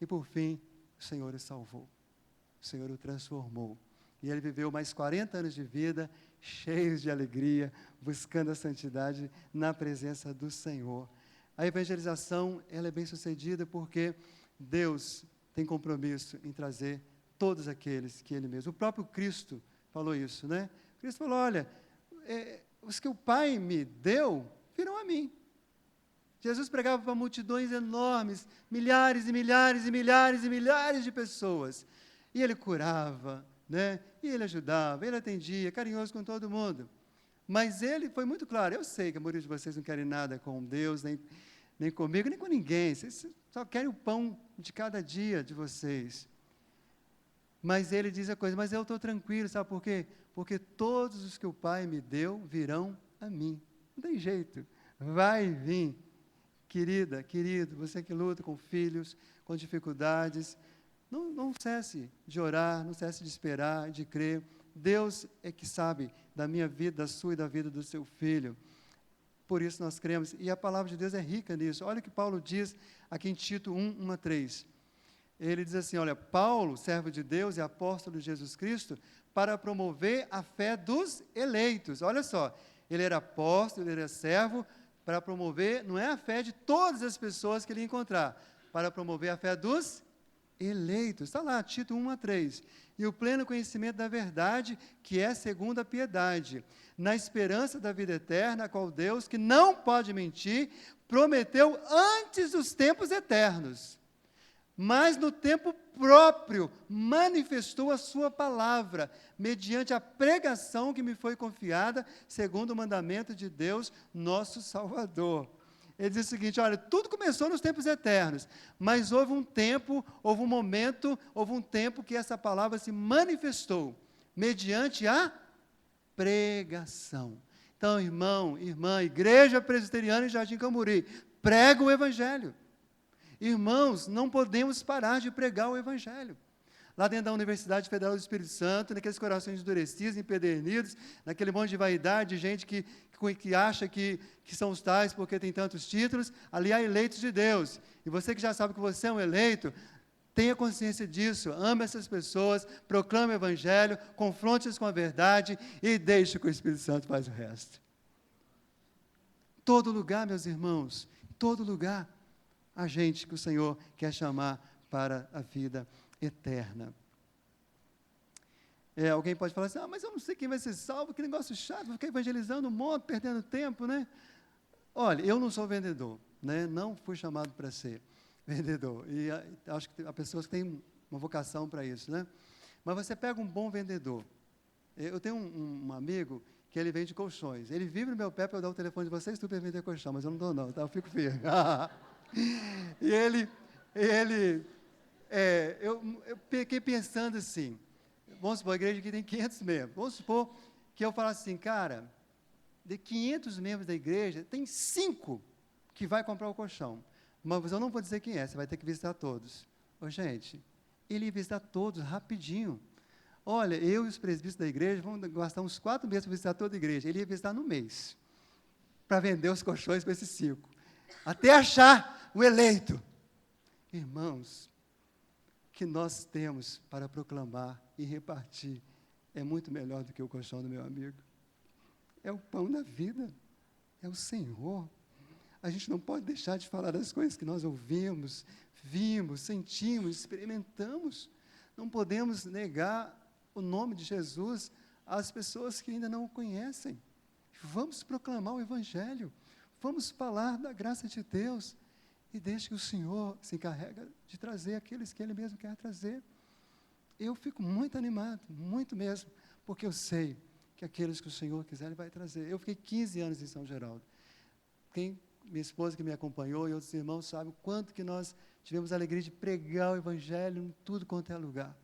E por fim, o Senhor o salvou. O Senhor o transformou. E ele viveu mais 40 anos de vida, cheios de alegria, buscando a santidade na presença do Senhor. A evangelização, ela é bem sucedida porque Deus tem compromisso em trazer todos aqueles que Ele mesmo. O próprio Cristo falou isso, né? Cristo falou: olha, os que o Pai me deu, virão a mim. Jesus pregava para multidões enormes, milhares e milhares e milhares e milhares de pessoas. E ele curava, né? E ele ajudava, ele atendia, carinhoso com todo mundo. Mas ele foi muito claro, eu sei que a maioria de vocês não querem nada com Deus, nem comigo, nem com ninguém. Vocês só querem o pão de cada dia de vocês. Mas ele diz a coisa, mas eu estou tranquilo, sabe por quê? Porque todos os que o Pai me deu virão a mim. Não tem jeito, vai vir. Querida, querido, você que luta com filhos, com dificuldades, não cesse de orar, não cesse de esperar, de crer. Deus é que sabe da minha vida, da sua e da vida do seu filho. Por isso nós cremos, e a palavra de Deus é rica nisso. Olha o que Paulo diz aqui em Tito 1:3. Ele diz assim, olha, Paulo, servo de Deus e apóstolo de Jesus Cristo, para promover a fé dos eleitos. Olha só, ele era apóstolo, ele era servo, para promover, não é a fé de todas as pessoas que ele ia encontrar, para promover a fé dos eleitos. Está lá, Tito 1:3. E o pleno conhecimento da verdade, que é segundo a piedade, na esperança da vida eterna, a qual Deus, que não pode mentir, prometeu antes dos tempos eternos, mas no tempo próprio manifestou a sua palavra, mediante a pregação que me foi confiada, segundo o mandamento de Deus, nosso Salvador. Ele diz o seguinte, olha, tudo começou nos tempos eternos, mas houve um tempo, houve um momento, houve um tempo que essa palavra se manifestou, mediante a pregação. Então, irmão, irmã, Igreja Presbiteriana em Jardim Camburi, prega o Evangelho. Irmãos, não podemos parar de pregar o Evangelho. Lá dentro da Universidade Federal do Espírito Santo, naqueles corações endurecidos, empedernidos, naquele monte de vaidade, de gente que acha que são os tais porque tem tantos títulos, ali há eleitos de Deus. E você que já sabe que você é um eleito, tenha consciência disso, ame essas pessoas, proclame o Evangelho, confronte-as com a verdade e deixe que o Espírito Santo faz o resto. Todo lugar, meus irmãos, todo lugar, a gente que o Senhor quer chamar para a vida eterna. Alguém pode falar assim, mas eu não sei quem vai ser salvo, que negócio chato, vou ficar evangelizando um monte, perdendo tempo, né? Olha, eu não sou vendedor, né? Não fui chamado para ser vendedor, e acho que há pessoas que têm uma vocação para isso, né? Mas você pega um bom vendedor. Eu tenho um amigo que ele vende colchões, ele vive no meu pé para eu dar o telefone de vocês, tu para vender colchão, mas eu não dou não, tá? Eu fico firme. E eu fiquei pensando assim, vamos supor, a igreja aqui tem 500 membros, vamos supor que eu falasse assim, cara, de 500 membros da igreja, tem 5 que vai comprar o colchão, mas eu não vou dizer quem é, você vai ter que visitar todos. Gente, ele ia visitar todos rapidinho. Olha, eu e os presbíteros da igreja, vamos gastar uns 4 meses para visitar toda a igreja, ele ia visitar no mês, para vender os colchões para esses 5, até achar o eleito. Irmãos, que nós temos para proclamar e repartir é muito melhor do que o colchão do meu amigo. É o pão da vida, é o Senhor. A gente não pode deixar de falar das coisas que nós ouvimos, vimos, sentimos, experimentamos. Não podemos negar o nome de Jesus às pessoas que ainda não o conhecem. Vamos proclamar o Evangelho, vamos falar da graça de Deus, e deixe que o Senhor se encarrega de trazer aqueles que Ele mesmo quer trazer. Eu fico muito animado, muito mesmo, porque eu sei que aqueles que o Senhor quiser, Ele vai trazer. Eu fiquei 15 anos em São Geraldo. Minha esposa que me acompanhou e outros irmãos sabem o quanto que nós tivemos a alegria de pregar o Evangelho em tudo quanto é lugar.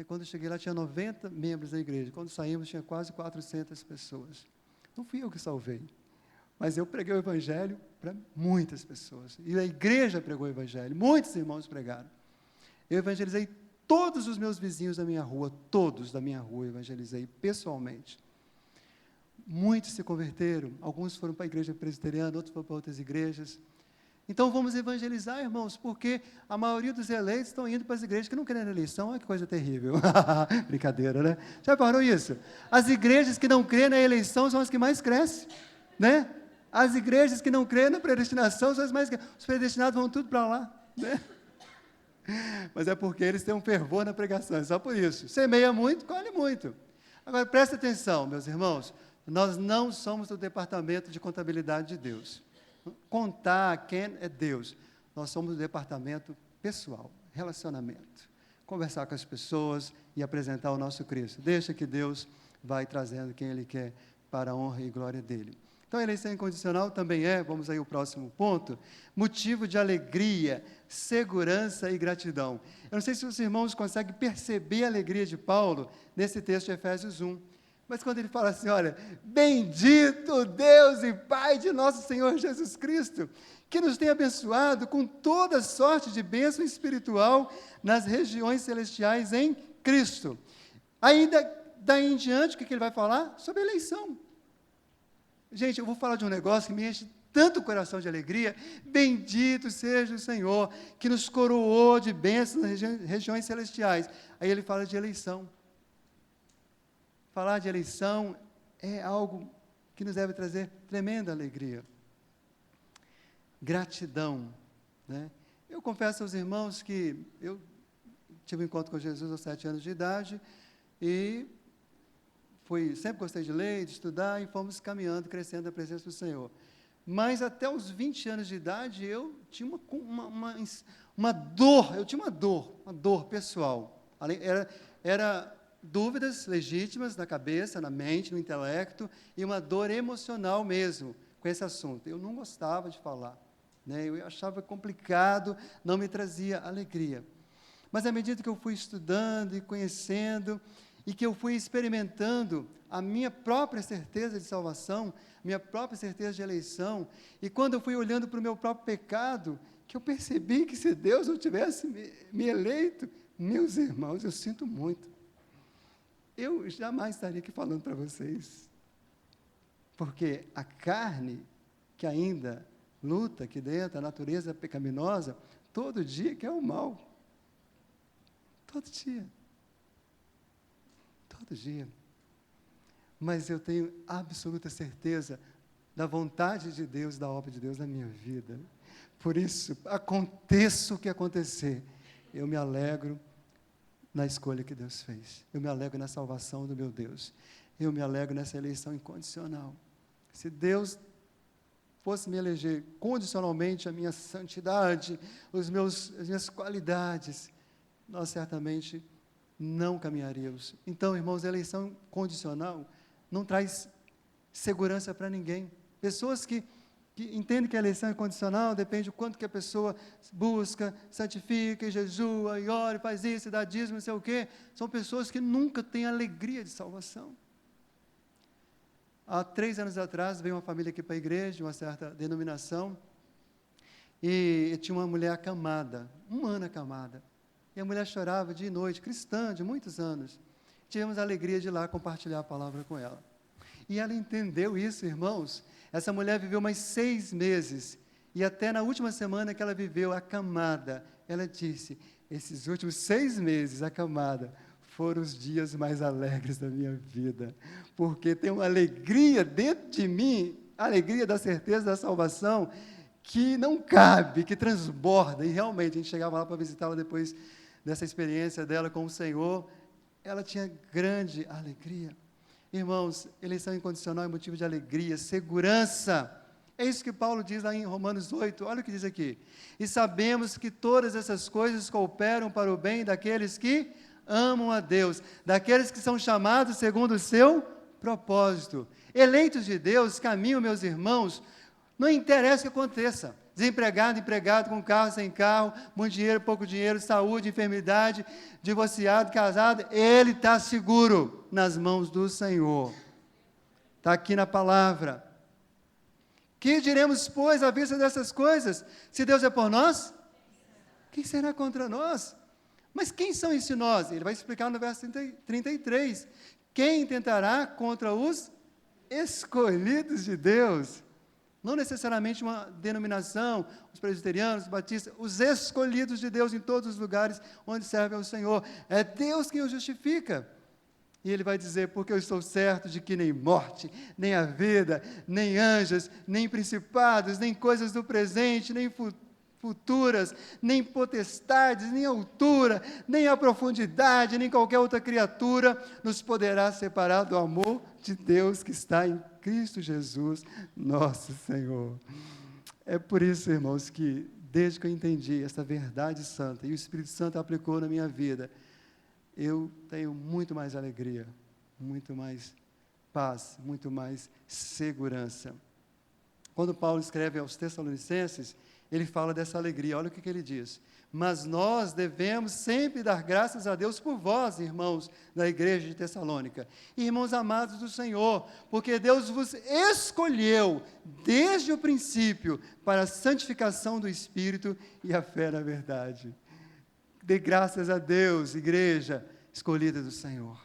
Quando eu cheguei lá, tinha 90 membros da igreja. Quando saímos, tinha quase 400 pessoas. Não fui eu que salvei, mas eu preguei o Evangelho para muitas pessoas. E a igreja pregou o Evangelho, muitos irmãos pregaram. Eu evangelizei todos os meus vizinhos da minha rua, todos da minha rua eu evangelizei pessoalmente. Muitos se converteram, alguns foram para a igreja presbiteriana, outros foram para outras igrejas. Então vamos evangelizar, irmãos, porque a maioria dos eleitos estão indo para as igrejas que não querem eleição. Olha que coisa terrível. Brincadeira, né? Já parou isso? As igrejas que não creem na eleição são as que mais crescem, né? As igrejas que não creem na predestinação são as mais crescem. Os predestinados vão tudo para lá, né? Mas é porque eles têm um fervor na pregação, é só por isso. Semeia muito, colhe muito. Agora, presta atenção, meus irmãos, nós não somos do departamento de contabilidade de Deus. contar quem é Deus. Nós somos o departamento pessoal, relacionamento. Conversar com as pessoas e apresentar o nosso Cristo. Deixa que Deus vai trazendo quem Ele quer para a honra e glória dEle. Então, a eleição incondicional também é, vamos aí ao próximo ponto, motivo de alegria, segurança e gratidão. Eu não sei se os irmãos conseguem perceber a alegria de Paulo nesse texto de Efésios 1. Mas quando ele fala assim, olha, bendito Deus e Pai de nosso Senhor Jesus Cristo, que nos tem abençoado com toda sorte de bênção espiritual nas regiões celestiais em Cristo. Ainda daí em diante, o que ele vai falar? Sobre a eleição. Gente, eu vou falar de um negócio que me enche tanto o coração de alegria. Bendito seja o Senhor, que nos coroou de bênçãos nas regiões celestiais. Aí ele fala de eleição. Falar de eleição é algo que nos deve trazer tremenda alegria. Gratidão, né? Eu confesso aos irmãos que eu tive um encontro com Jesus aos 7 anos de idade e sempre gostei de ler, de estudar e fomos caminhando, crescendo na presença do Senhor. Mas até os 20 anos de idade eu tinha uma dor pessoal. Era dúvidas legítimas na cabeça, na mente, no intelecto e uma dor emocional mesmo com esse assunto. Eu não gostava de falar, né? Eu achava complicado, não me trazia alegria. Mas à medida que eu fui estudando e conhecendo, e que eu fui experimentando a minha própria certeza de salvação, minha própria certeza de eleição, e quando eu fui olhando para o meu próprio pecado, que eu percebi que se Deus não tivesse me eleito, meus irmãos, eu sinto muito. Eu jamais estaria aqui falando para vocês, porque a carne que ainda luta aqui dentro, a natureza pecaminosa, todo dia quer o mal. Todo dia. Todo dia. Mas eu tenho absoluta certeza da vontade de Deus, da obra de Deus na minha vida. Por isso, aconteça o que acontecer, eu me alegro na escolha que Deus fez. Eu me alegro na salvação do meu Deus. Eu me alegro nessa eleição incondicional. Se Deus fosse me eleger condicionalmente a minha santidade, as minhas qualidades, nós certamente não caminharíamos. Então, irmãos, a eleição condicional não traz segurança para ninguém. Pessoas que entendem que a eleição é condicional, depende do quanto que a pessoa busca, santifica, jejua, e ora, faz isso, dá dízimo, não sei o quê, são pessoas que nunca têm alegria de salvação. Há 3 anos atrás, veio uma família aqui para a igreja, de uma certa denominação, e tinha uma mulher acamada, 1 ano acamada, e a mulher chorava dia e noite, cristã, de muitos anos. Tivemos a alegria de ir lá compartilhar a palavra com ela. E ela entendeu isso, irmãos. Essa mulher viveu mais 6 meses, e até na última semana que ela viveu acamada, ela disse, esses últimos 6 meses acamada, foram os dias mais alegres da minha vida, porque tem uma alegria dentro de mim, a alegria da certeza da salvação, que não cabe, que transborda, e realmente, a gente chegava lá para visitá-la depois dessa experiência dela com o Senhor, ela tinha grande alegria. Irmãos, eleição incondicional é motivo de alegria, segurança. É isso que Paulo diz lá em Romanos 8, olha o que diz aqui. E sabemos que todas essas coisas cooperam para o bem daqueles que amam a Deus, daqueles que são chamados segundo o seu propósito. Eleitos de Deus, caminham, meus irmãos, não interessa o que aconteça. Desempregado, empregado, com carro, sem carro, muito dinheiro, pouco dinheiro, saúde, enfermidade, divorciado, casado, ele está seguro nas mãos do Senhor. Está aqui na palavra. Que diremos, pois, à vista dessas coisas? Se Deus é por nós, quem será contra nós? Mas quem são esses nós? Ele vai explicar no verso 33. Quem tentará contra os escolhidos de Deus? Não necessariamente uma denominação, os presbiterianos, os batistas, os escolhidos de Deus em todos os lugares onde servem ao Senhor. É Deus quem os justifica. E ele vai dizer, porque eu estou certo de que nem morte, nem a vida, nem anjos, nem principados, nem coisas do presente, nem futuras, nem potestades, nem altura, nem a profundidade, nem qualquer outra criatura nos poderá separar do amor de Deus que está em Cristo Jesus, nosso Senhor. É por isso, irmãos, que desde que eu entendi essa verdade santa e o Espírito Santo aplicou na minha vida, eu tenho muito mais alegria, muito mais paz, muito mais segurança. Quando Paulo escreve aos Tessalonicenses, ele fala dessa alegria. Olha o que ele diz: mas nós devemos sempre dar graças a Deus por vós, irmãos da igreja de Tessalônica, irmãos amados do Senhor, porque Deus vos escolheu desde o princípio para a santificação do Espírito e a fé na verdade. Dê graças a Deus, igreja escolhida do Senhor.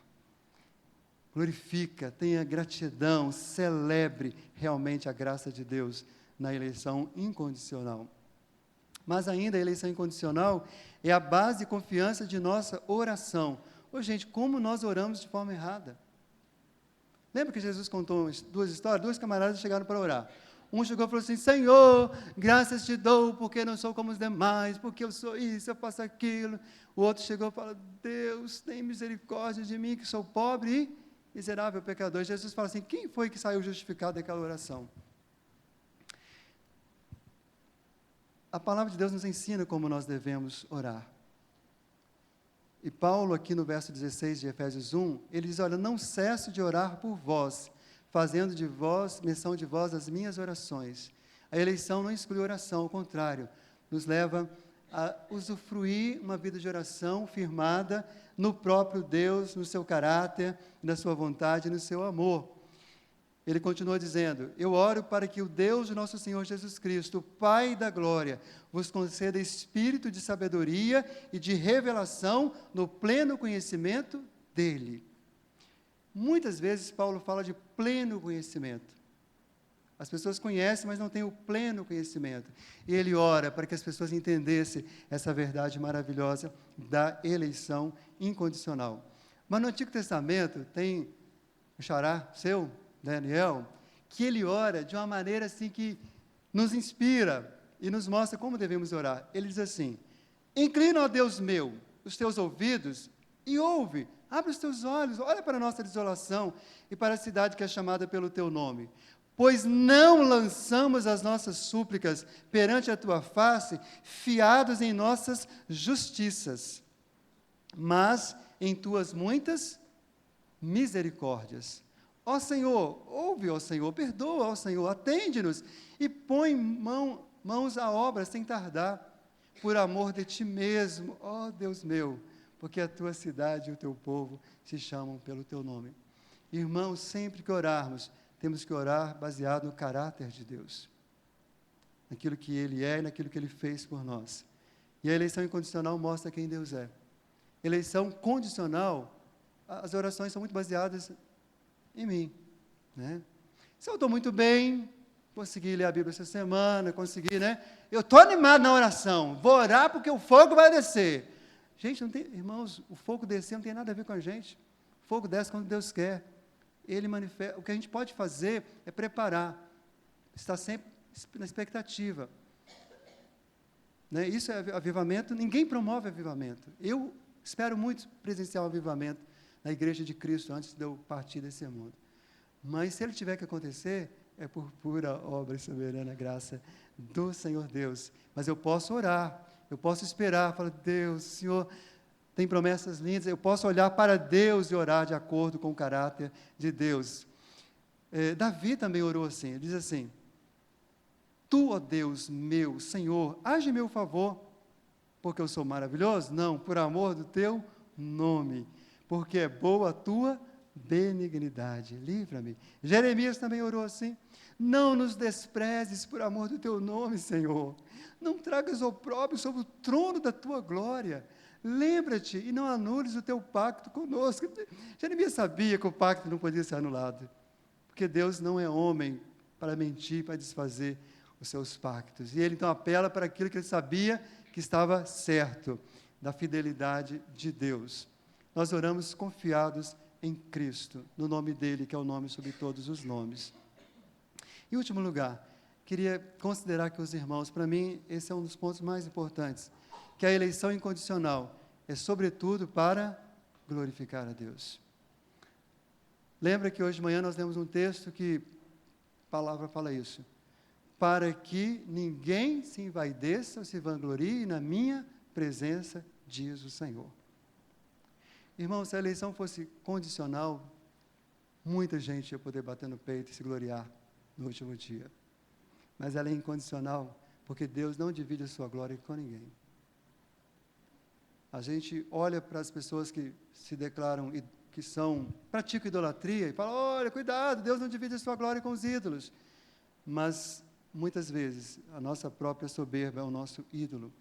Glorifica, tenha gratidão, celebre realmente a graça de Deus na eleição incondicional. Mas ainda a eleição incondicional é a base de confiança de nossa oração. Ô, gente, como nós oramos de forma errada? Lembra que Jesus contou duas histórias? Dois camaradas chegaram para orar. Um chegou e falou assim: Senhor, graças te dou, porque não sou como os demais, porque eu sou isso, eu faço aquilo. O outro chegou e falou: Deus, tem misericórdia de mim, que sou pobre e miserável pecador. Jesus fala assim: quem foi que saiu justificado daquela oração? A palavra de Deus nos ensina como nós devemos orar. E Paulo, aqui no verso 16 de Efésios 1, ele diz: olha, não cesso de orar por vós, fazendo de vós, menção de vós, as minhas orações. A eleição não exclui oração, ao contrário, nos leva a usufruir uma vida de oração firmada no próprio Deus, no seu caráter, na sua vontade, no seu amor. Ele continua dizendo: eu oro para que o Deus de nosso Senhor Jesus Cristo, o Pai da glória, vos conceda espírito de sabedoria e de revelação no pleno conhecimento dEle. Muitas vezes Paulo fala de pleno conhecimento. As pessoas conhecem, mas não têm o pleno conhecimento. E ele ora para que as pessoas entendessem essa verdade maravilhosa da eleição incondicional. Mas no Antigo Testamento tem um xará seu, Daniel, que ele ora de uma maneira assim que nos inspira e nos mostra como devemos orar. Ele diz assim: inclina, ó Deus meu, os teus ouvidos e ouve, abre os teus olhos, olha para a nossa desolação e para a cidade que é chamada pelo teu nome. Pois não lançamos as nossas súplicas perante a tua face, fiados em nossas justiças, mas em tuas muitas misericórdias. Ó Senhor, ouve, ó Senhor, perdoa, ó Senhor, atende-nos e põe mãos à obra sem tardar, por amor de ti mesmo, ó Deus meu, porque a tua cidade e o teu povo se chamam pelo teu nome. Irmãos, sempre que orarmos, temos que orar baseado no caráter de Deus, naquilo que Ele é e naquilo que Ele fez por nós. E a eleição incondicional mostra quem Deus é. Eleição condicional, as orações são muito baseadas em mim, né? Se eu estou muito bem, consegui ler a Bíblia essa semana, consegui, né? Eu estou animado na oração, vou orar porque o fogo vai descer. Gente, não tem, irmãos, o fogo descer não tem nada a ver com a gente. O fogo desce quando Deus quer. Ele manifesta. O que a gente pode fazer é preparar, estar sempre na expectativa, né? Isso é avivamento. Ninguém promove avivamento. Eu espero muito presenciar o avivamento na igreja de Cristo antes de eu partir desse mundo. Mas se ele tiver que acontecer, é por pura obra e soberana graça do Senhor Deus. Mas eu posso orar, eu posso esperar, falar: Deus, o Senhor tem promessas lindas, eu posso olhar para Deus e orar de acordo com o caráter de Deus. Davi também orou assim, ele diz assim: tu, ó Deus meu, Senhor, age em meu favor, porque eu sou maravilhoso? Não, por amor do teu nome, porque é boa a tua benignidade, livra-me. Jeremias também orou assim: não nos desprezes por amor do teu nome, Senhor, não tragas opróbrio sobre o trono da tua glória, lembra-te e não anules o teu pacto conosco. Jeremias sabia que o pacto não podia ser anulado, porque Deus não é homem para mentir, para desfazer os seus pactos, e ele então apela para aquilo que ele sabia que estava certo, da fidelidade de Deus. Nós oramos confiados em Cristo, no nome dEle, que é o nome sobre todos os nomes. Em último lugar, queria considerar que os irmãos, para mim, esse é um dos pontos mais importantes, que a eleição incondicional é, sobretudo, para glorificar a Deus. Lembra que hoje de manhã nós lemos um texto que a palavra fala isso: para que ninguém se envaideça ou se vanglorie na minha presença, diz o Senhor. Irmão, se a eleição fosse condicional, muita gente ia poder bater no peito e se gloriar no último dia. Mas ela é incondicional, porque Deus não divide a sua glória com ninguém. A gente olha para as pessoas que se declaram, que praticam idolatria, e fala, olha, cuidado, Deus não divide a sua glória com os ídolos. Mas, muitas vezes, a nossa própria soberba é o nosso ídolo.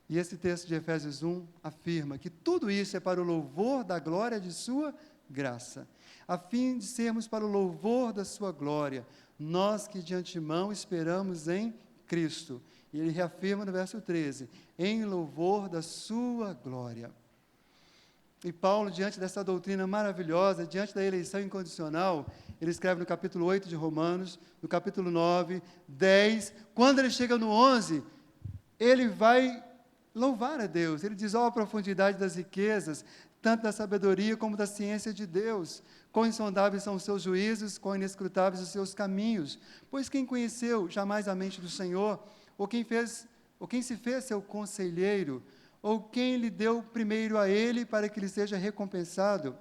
E esse texto de Efésios 1 afirma que tudo isso é para o louvor da glória de sua graça, a fim de sermos para o louvor da sua glória, nós que de antemão esperamos em Cristo. E ele reafirma no verso 13, em louvor da sua glória. E Paulo, diante dessa doutrina maravilhosa, diante da eleição incondicional, ele escreve no capítulo 8 de Romanos, no capítulo 9, 10, quando ele chega no 11, ele vai louvar a Deus. Ele diz, a profundidade das riquezas, tanto da sabedoria como da ciência de Deus. Quão insondáveis são os seus juízos, quão inescrutáveis os seus caminhos. Pois quem conheceu jamais a mente do Senhor, ou quem se fez seu conselheiro, ou quem lhe deu primeiro a ele para que lhe seja recompensado?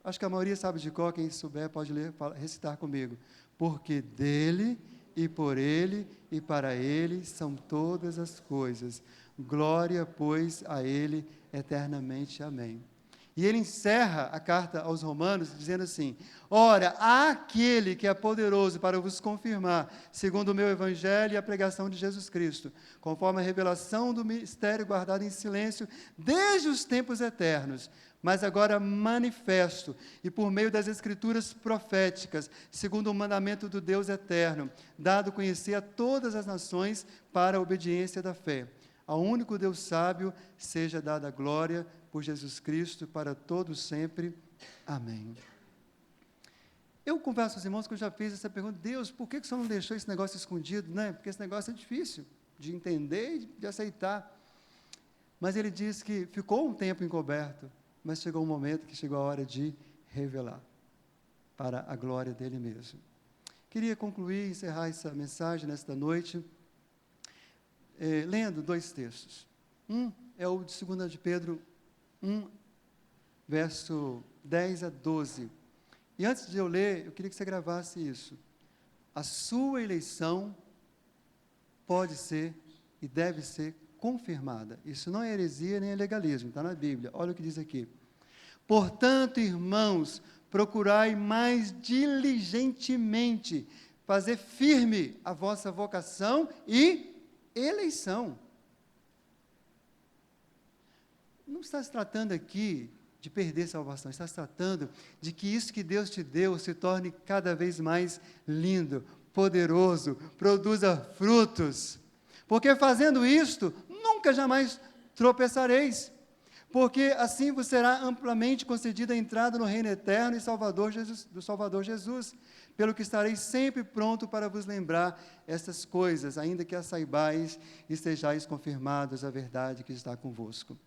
Acho que a maioria sabe de cor, quem souber pode ler, recitar comigo. Porque dele, e por ele, e para ele são todas as coisas. Glória, pois, a ele eternamente. Amém. E ele encerra a carta aos Romanos dizendo assim, ora, há aquele que é poderoso para vos confirmar, segundo o meu evangelho e a pregação de Jesus Cristo, conforme a revelação do mistério guardado em silêncio desde os tempos eternos, mas agora manifesto, e por meio das escrituras proféticas, segundo o mandamento do Deus eterno, dado conhecer a todas as nações para a obediência da fé. Ao único Deus sábio seja dada a glória por Jesus Cristo para todos sempre. Amém. Eu converso com os irmãos que eu já fiz essa pergunta, Deus, por que o Senhor não deixou esse negócio escondido, né? Porque esse negócio é difícil de entender e de aceitar. Mas ele diz que ficou um tempo encoberto, mas chegou um momento que chegou a hora de revelar para a glória dele mesmo. Queria concluir, encerrar essa mensagem nesta noite, lendo dois textos. Um é o de 2 de Pedro 1, verso 10 a 12. E antes de eu ler, eu queria que você gravasse isso. A sua eleição pode ser e deve ser confirmada. Isso não é heresia nem é legalismo, está na Bíblia. Olha o que diz aqui. Portanto, irmãos, procurai mais diligentemente fazer firme a vossa vocação e eleição. Não está se tratando aqui de perder salvação, está se tratando de que isso que Deus te deu se torne cada vez mais lindo, poderoso, produza frutos. Porque fazendo isto, nunca jamais tropeçareis. Porque assim vos será amplamente concedida a entrada no reino eterno e do Salvador Jesus, pelo que estarei sempre pronto para vos lembrar essas coisas, ainda que as saibais e estejais confirmados a verdade que está convosco.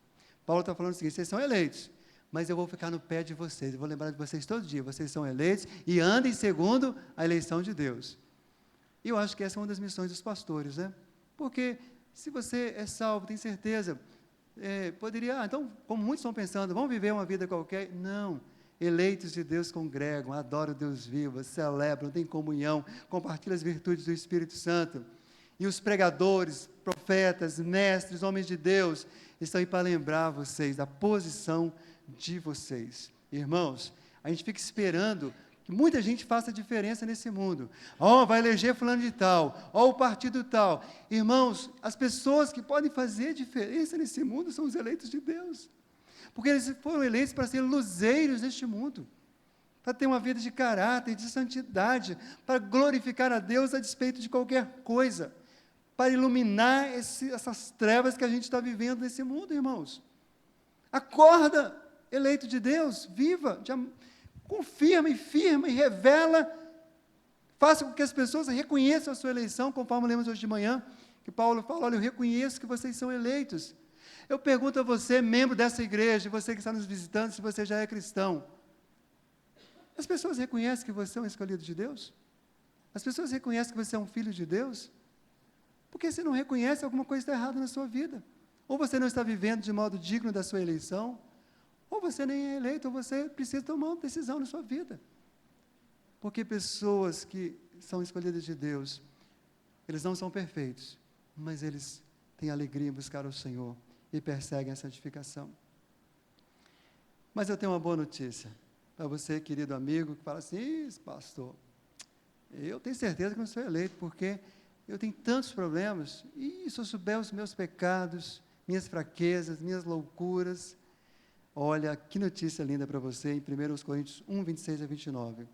Paulo está falando o seguinte, vocês são eleitos, mas eu vou ficar no pé de vocês, eu vou lembrar de vocês todo dia, vocês são eleitos e andem segundo a eleição de Deus. E eu acho que essa é uma das missões dos pastores, né? Porque se você é salvo, tem certeza, poderia, então, como muitos estão pensando, vamos viver uma vida qualquer? Não, eleitos de Deus congregam, adoram Deus vivo, celebram, têm comunhão, compartilham as virtudes do Espírito Santo. E os pregadores, profetas, mestres, homens de Deus, estão aí para lembrar vocês da posição de vocês. Irmãos, a gente fica esperando que muita gente faça diferença nesse mundo. Vai eleger fulano de tal, o partido tal. Irmãos, as pessoas que podem fazer diferença nesse mundo são os eleitos de Deus. Porque eles foram eleitos para ser luzeiros neste mundo, para ter uma vida de caráter, de santidade, para glorificar a Deus a despeito de qualquer coisa, para iluminar essas trevas que a gente está vivendo nesse mundo, irmãos. Acorda, eleito de Deus, viva, confirma e firma e revela, faça com que as pessoas reconheçam a sua eleição, conforme lemos hoje de manhã, que Paulo fala, olha, eu reconheço que vocês são eleitos. Eu pergunto a você, membro dessa igreja, você que está nos visitando, se você já é cristão, as pessoas reconhecem que você é um escolhido de Deus? As pessoas reconhecem que você é um filho de Deus? Porque você não reconhece alguma coisa está errada na sua vida. Ou você não está vivendo de modo digno da sua eleição, ou você nem é eleito, ou você precisa tomar uma decisão na sua vida. Porque pessoas que são escolhidas de Deus, eles não são perfeitos, mas eles têm alegria em buscar o Senhor e perseguem a santificação. Mas eu tenho uma boa notícia para você, querido amigo, que fala assim: pastor, eu tenho certeza que não sou eleito, porque eu tenho tantos problemas, e se eu souber os meus pecados, minhas fraquezas, minhas loucuras. Olha, que notícia linda para você, em 1 Coríntios 1, 26 a 29.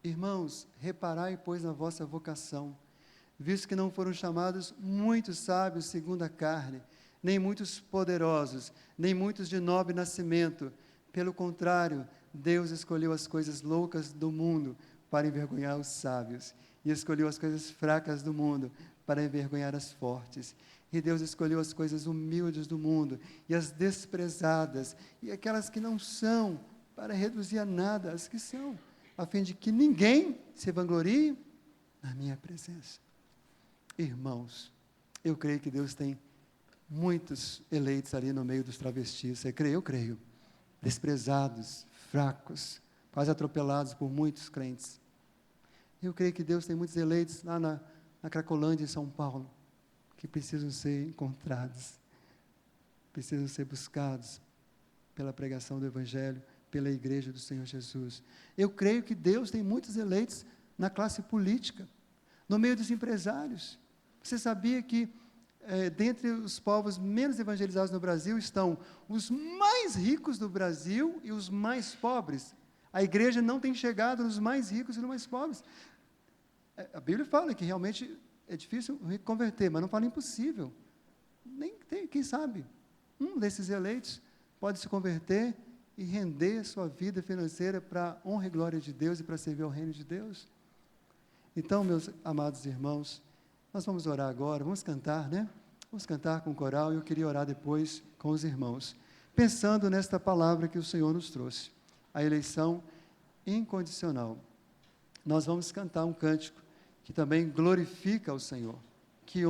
Irmãos, reparai, pois, na vossa vocação, visto que não foram chamados muitos sábios segundo a carne, nem muitos poderosos, nem muitos de nobre nascimento. Pelo contrário, Deus escolheu as coisas loucas do mundo para envergonhar os sábios, e escolheu as coisas fracas do mundo para envergonhar as fortes. E Deus escolheu as coisas humildes do mundo, e as desprezadas, e aquelas que não são, para reduzir a nada as que são, a fim de que ninguém se vanglorie na minha presença. Irmãos, eu creio que Deus tem muitos eleitos ali no meio dos travestis. Você crê? Eu creio. Desprezados, fracos, quase atropelados por muitos crentes. Eu creio que Deus tem muitos eleitos lá na Cracolândia, em São Paulo, que precisam ser encontrados, precisam ser buscados pela pregação do Evangelho, pela igreja do Senhor Jesus. Eu creio que Deus tem muitos eleitos na classe política, no meio dos empresários. Você sabia que dentre os povos menos evangelizados no Brasil estão os mais ricos do Brasil e os mais pobres? A igreja não tem chegado nos mais ricos e nos mais pobres. A Bíblia fala que realmente é difícil converter, mas não fala impossível. Nem tem, quem sabe, um desses eleitos pode se converter e render sua vida financeira para a honra e glória de Deus e para servir ao reino de Deus. Então, meus amados irmãos, nós vamos orar agora, vamos cantar, né? Vamos cantar com o coral, e eu queria orar depois com os irmãos, pensando nesta palavra que o Senhor nos trouxe, a eleição incondicional. Nós vamos cantar um cântico que também glorifica o Senhor, que